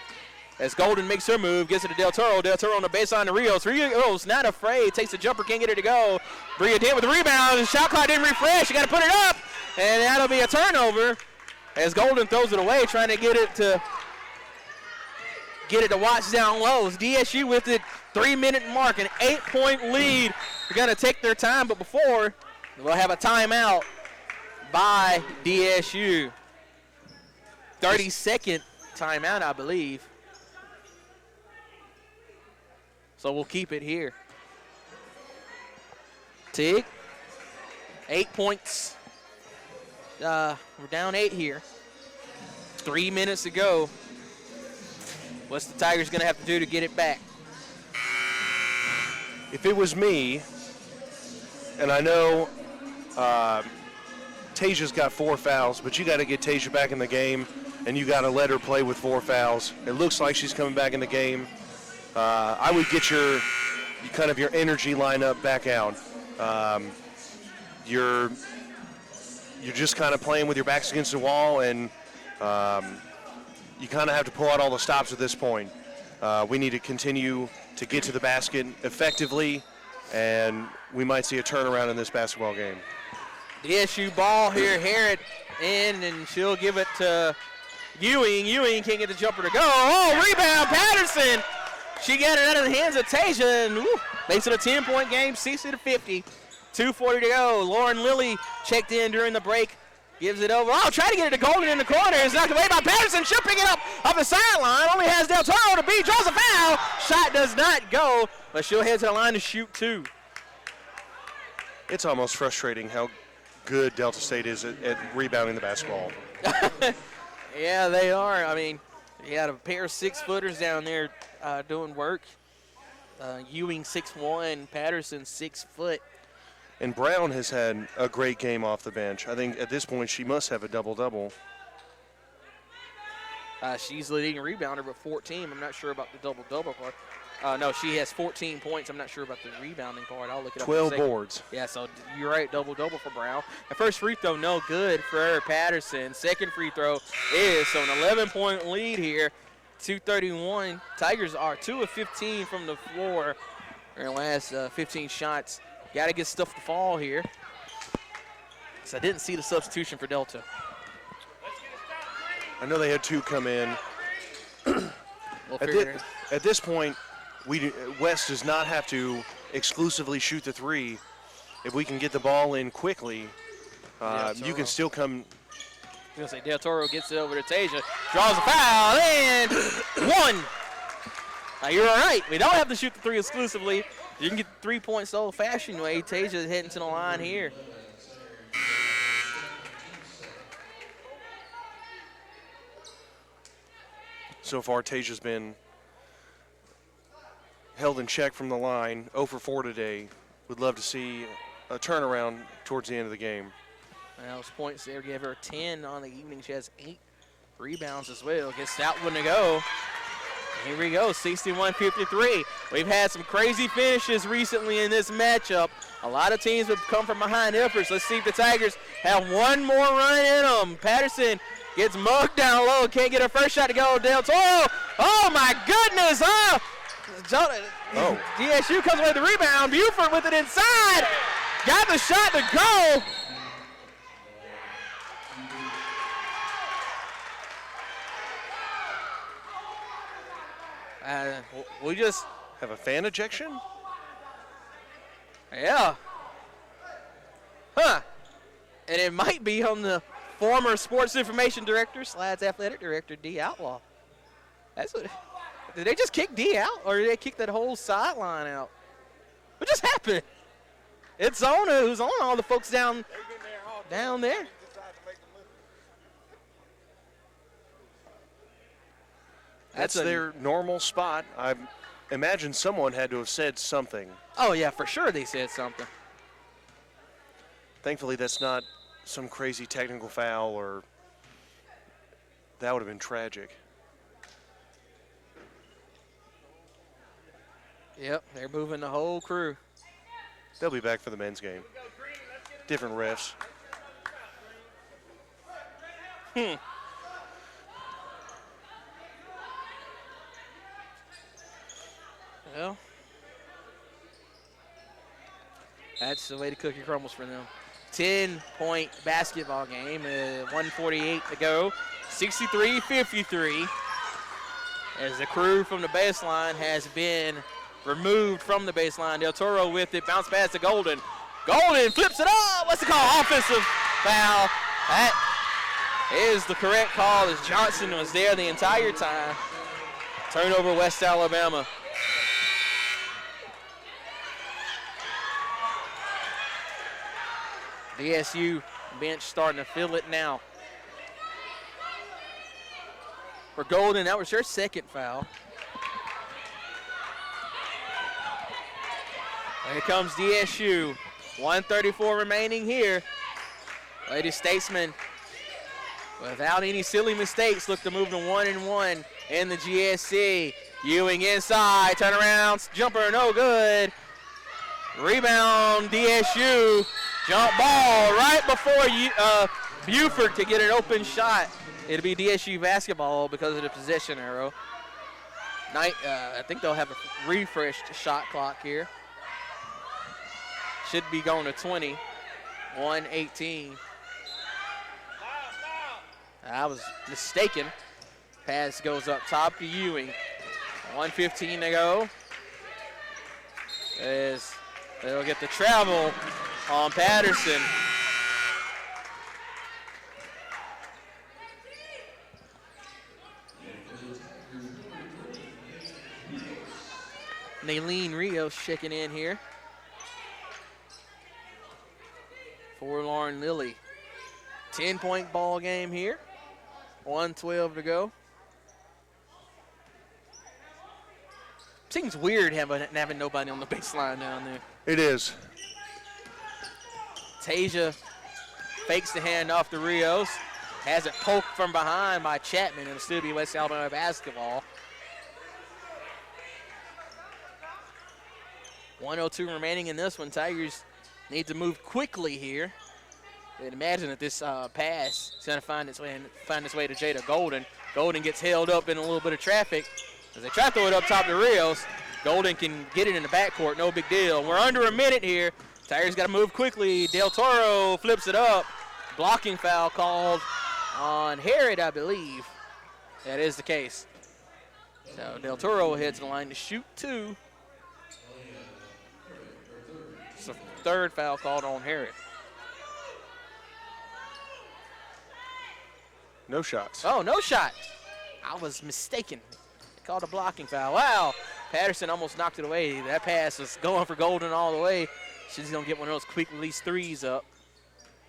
S1: As Golden makes her move, gets it to Del Toro. Del Toro on the baseline to Rios. Rios not afraid, takes the jumper, can't get it to go. Bria Dent with the rebound. The shot clock didn't refresh. You got to put it up, and that'll be a turnover. As Golden throws it away, trying to get it to get it to Watts down low. DSU with it, 3-minute mark, an 8-point lead. They're going to take their time, but before, we'll have a timeout by DSU. 30-second timeout, I believe. So we'll keep it here. Tig, 8 points. We're down 8 here. 3 minutes to go. What's the Tigers going to have to do to get it back?
S2: If it was me, and I know Taja's got 4 fouls, but you got to get Taja back in the game, and you got to let her play with 4 fouls. It looks like she's coming back in the game. I would get your energy lineup back out. You're just kind of playing with your backs against the wall, and you kind of have to pull out all the stops at this point. We need to continue to get to the basket effectively, and we might see a turnaround in this basketball game.
S1: DSU ball here, Harrod in, and she'll give it to Ewing. Ewing can't get the jumper to go. Oh, rebound, Patterson! She got it out of the hands of Tasia, and makes it a 10-point game, 60-50. 2:40 to go. Lauren Lilly checked in during the break. Gives it over. Oh, try to get it to Golden in the corner. It's knocked away by Patterson. She'll pick it up off the sideline. Only has Del Toro to beat. Draws a foul. Shot does not go, but she'll head to the line to shoot 2.
S2: It's almost frustrating how good Delta State is at rebounding the basketball.
S1: Yeah, they are. I mean, you got a pair of 6-footers down there doing work. Ewing 6'1", Patterson 6 foot.
S2: And Brown has had a great game off the bench. I think at this point she must have a double-double.
S1: She's the leading rebounder, but 14. I'm not sure about the double-double part. No, she has 14 points. I'm not sure about the rebounding part. I'll look it up.
S2: 12 boards.
S1: Yeah, so you're right, double-double for Brown. The first free throw, no good for Patterson. Second free throw is, so an 11-point lead here. 2:31. Tigers are 2 of 15 from the floor. Their last 15 shots. Got to get stuff to fall here. So I didn't see the substitution for Delta.
S2: I know they had 2 come in. At this point, West does not have to exclusively shoot the 3. If we can get the ball in quickly, you can still come.
S1: I was going to say Del Toro gets it over to Tasia, draws a foul, and 1. Now you're all right. We don't have to shoot the 3 exclusively. You can get 3 points the old-fashioned way. Tasia is heading to the line here.
S2: So far, Tasia's been held in check from the line, 0 for 4 today. Would love to see a turnaround towards the end of the game.
S1: Well, those points there gave her 10 on the evening. She has 8 rebounds as well. Gets that one to go. Here we go, 61-53. We've had some crazy finishes recently in this matchup. A lot of teams have come from behind efforts. Let's see if the Tigers have one more run in them. Patterson gets mugged down low. Can't get her first shot to go. Del Toro. Oh, my goodness. DSU comes away with the rebound. Buford with it inside. Got the shot to go. We just
S2: have a fan ejection?
S1: Yeah. Huh. And it might be on the former sports information director / athletic director, D. Outlaw. That's what. Did they just kick D out, or did they kick that whole sideline out? What just happened? It's on who's on all the folks down there.
S2: That's their normal spot. I imagine someone had to have said something.
S1: Oh, yeah, for sure they said something.
S2: Thankfully, that's not some crazy technical foul, or that would have been tragic.
S1: Yep, they're moving the whole crew.
S2: They'll be back for the men's game. Different refs.
S1: Well, that's the way the cookie crumbles for them. 10-point basketball game, 1:48 to go, 63-53. as the crew from the baseline has been removed from the baseline. Del Toro with it, bounce pass to Golden. Golden flips it up. What's the call? Offensive foul. That is the correct call as Johnson was there the entire time. Turnover, West Alabama. DSU bench starting to feel it now. For Golden, that was your second foul. Here comes DSU. 1:34 remaining here. Lady Statesman, without any silly mistakes, look to move to 1-1 in the GSC. Ewing inside, turnaround, jumper, no good. Rebound, DSU. Jump ball right before Buford could get an open shot. It'll be DSU basketball because of the possession arrow. I think they'll have a refreshed shot clock here. Should be going to 20. 1:18. I was mistaken. Pass goes up top to Ewing. 1:15 to go. As they'll get the travel on Patterson. Naylene Rios checking in here for Lauren Lilly. 10-point ball game here. 1:12 to go. Seems weird having nobody on the baseline down there.
S2: It is.
S1: Tasia fakes the handoff to Rios. Has it poked from behind by Chapman. It'll still be West Alabama basketball. 1:02 remaining in this one. Tigers need to move quickly here. And imagine that this pass is going to find its way to Jada Golden. Golden gets held up in a little bit of traffic. As they try to throw it up top to Rios, Golden can get it in the backcourt, no big deal. We're under a minute here. Tigers got to move quickly. Del Toro flips it up. Blocking foul called on Harrod, I believe. That is the case. So Del Toro will head to the line to shoot two. It's the third foul called on Harrod.
S2: No shots.
S1: Oh, no shot. I was mistaken. They called a blocking foul. Wow. Patterson almost knocked it away. That pass was going for Golden all the way. She's going to get one of those quick release threes up.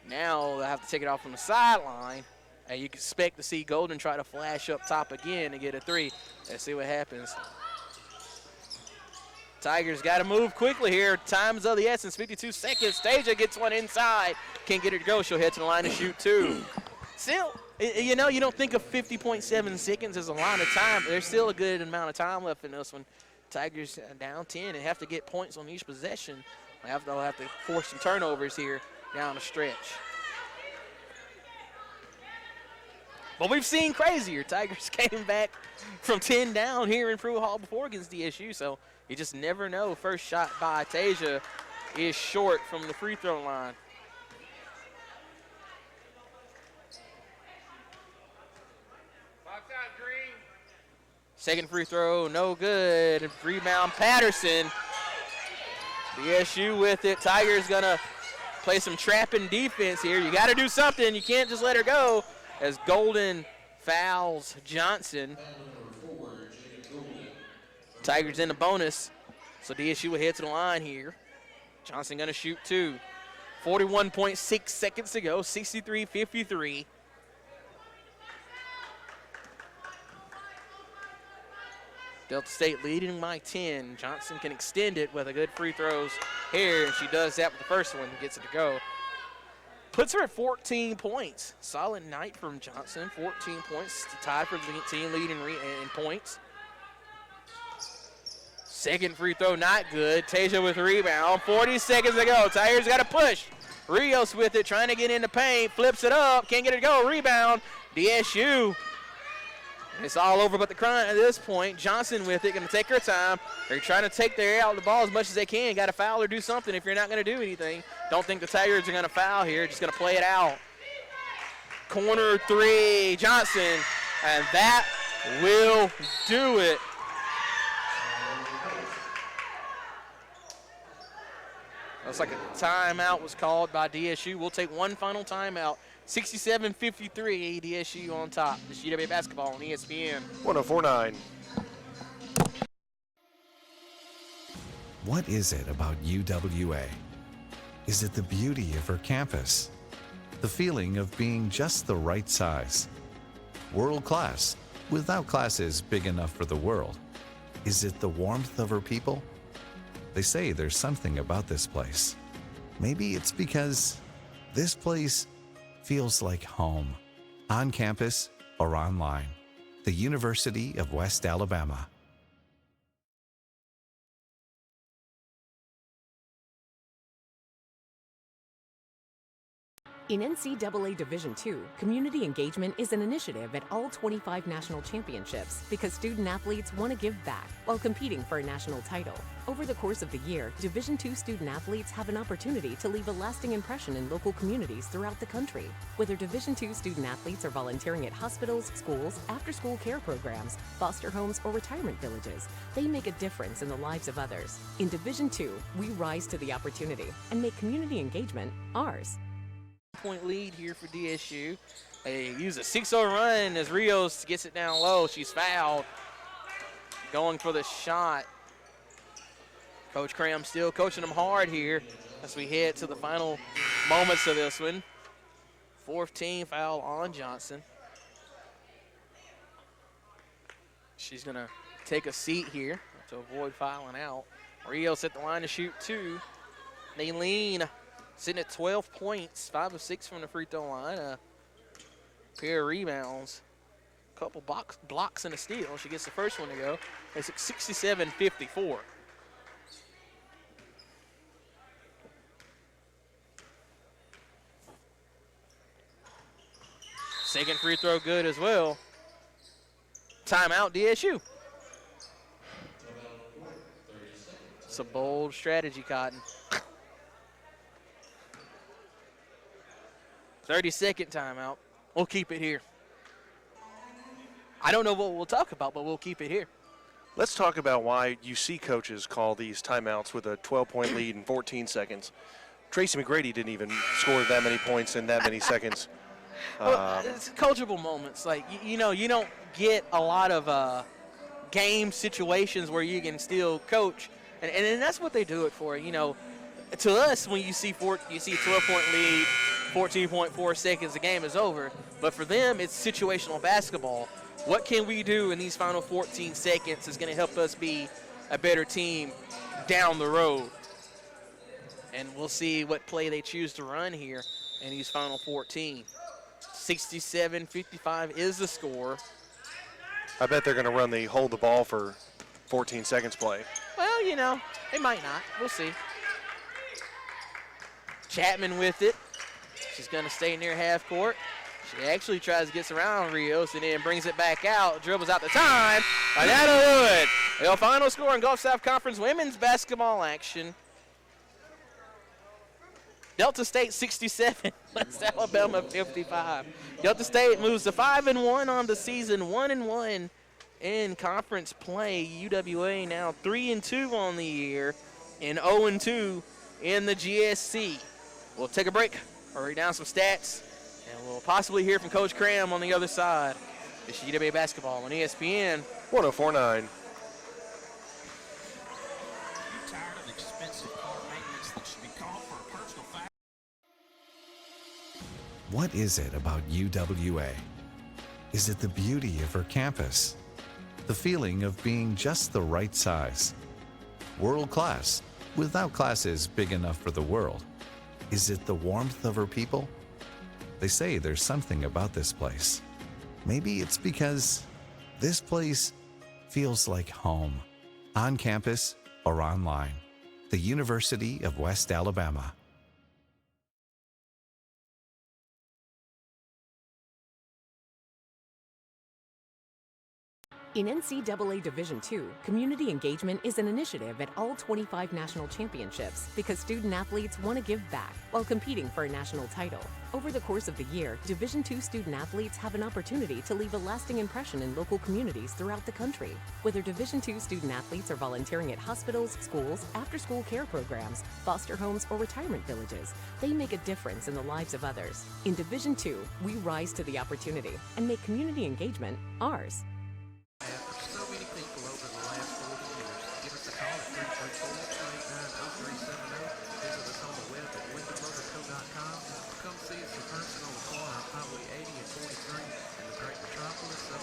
S1: Now they'll have to take it off from the sideline. And you can expect to see Golden try to flash up top again and get a three. Let's see what happens. Tigers got to move quickly here. Time's of the essence, 52 seconds. Tasia gets one inside. Can't get it to go. She'll head to the line to shoot two. Still, you know, you don't think of 50.7 seconds as a lot of time, but there's still a good amount of time left in this one. Tigers down 10 and have to get points on each possession. They'll have to force some turnovers here down the stretch. But we've seen crazier. Tigers came back from 10 down here in Pruitt Hall before against DSU, so you just never know. First shot by Tasia is short from the free throw line. Second free throw, no good. Rebound, Patterson. DSU with it. Tigers gonna play some trapping defense here. You gotta do something. You can't just let her go as Golden fouls Johnson. Tigers in the bonus. So DSU will head to the line here. Johnson gonna shoot two. 41.6 seconds to go, 63-53. Delta State leading by 10. Johnson can extend it with a good free throws here, and she does that with the first one, gets it to go. Puts her at 14 points. Solid night from Johnson, 14 points, tied for the team lead in points. Second free throw, not good. Tasia with the rebound, 40 seconds to go. Tigers got to push. Rios with it, trying to get in the paint, flips it up, can't get it to go. Rebound, DSU. It's all over but the crime at this point. Johnson with it, going to take her time. They're trying to take their air out of the ball as much as they can. Got to foul or do something if you're not going to do anything. Don't think the Tigers are going to foul here. Just going to play it out. Corner three, Johnson. And that will do it. Looks like a timeout was called by DSU. We'll take one final timeout. 67-53, DSU on top. This UWA basketball on ESPN.
S2: 104.9.
S11: What is it about UWA? Is it the beauty of her campus? The feeling of being just the right size? World class, without classes big enough for the world? Is it the warmth of her people? They say there's something about this place. Maybe it's because this place feels like home, on campus or online. The University of West Alabama.
S12: In NCAA Division II, community engagement is an initiative at all 25 national championships because student athletes want to give back while competing for a national title. Over the course of the year, Division II student athletes have an opportunity to leave a lasting impression in local communities throughout the country. Whether Division II student athletes are volunteering at hospitals, schools, after-school care programs, foster homes, or retirement villages, they make a difference in the lives of others. In Division II, we rise to the opportunity and make community engagement ours.
S1: Point lead here for DSU. They use a 6-0 run as Rios gets it down low. She's fouled. Going for the shot. Coach Cram still coaching them hard here as we head to the final moments of this one. 4th team foul on Johnson. She's going to take a seat here to avoid fouling out. Rios at the line to shoot 2. Naylene sitting at 12 points, 5 of 6 from the free throw line. A pair of rebounds, a couple blocks and a steal. She gets the first one to go. It's 67-54. Second free throw good as well. Timeout, DSU. It's a bold strategy, Cotton. 30-second timeout. We'll keep it here. I don't know what we'll talk about, but we'll keep it here.
S2: Let's talk about why you see coaches call these timeouts with a 12-point lead in 14 seconds. Tracy McGrady didn't even score that many points in that many seconds.
S1: Well, it's coachable moments. Like, you know, you don't get a lot of game situations where you can still coach. And that's what they do it for. You know, to us, when you see a 12-point lead, 14.4 seconds, the game is over. But for them, it's situational basketball. What can we do in these final 14 seconds is going to help us be a better team down the road. And we'll see what play they choose to run here in these final 14. 67-55 is the score.
S2: I bet they're going to run the hold the ball for 14 seconds play.
S1: Well, you know, they might not. We'll see. Chapman with it. She's going to stay near half court. She actually tries to get around Rios and then brings it back out. Dribbles out the time. And that'll do it. The final score in Gulf South Conference women's basketball action. Delta State 67, West Alabama 55. Delta State moves to 5-1 on the season, 1-1 in conference play. UWA now 3-2 on the year and 0-2 in the GSC. We'll take a break, hurry down some stats, and we'll possibly hear from Coach Cram on the other side. It's UWA basketball on ESPN
S2: 104.9.
S11: What is it about UWA? Is it the beauty of her campus? The feeling of being just the right size? World class, without classes big enough for the world? Is it the warmth of her people? They say there's something about this place. Maybe it's because this place feels like home, on campus or online. The University of West Alabama.
S12: In NCAA Division II, community engagement is an initiative at all 25 national championships because student athletes want to give back while competing for a national title. Over the course of the year, Division II student athletes have an opportunity to leave a lasting impression in local communities throughout the country. Whether Division II student athletes are volunteering at hospitals, schools, after-school care programs, foster homes, or retirement villages, they make a difference in the lives of others. In Division II, we rise to the opportunity and make community engagement ours.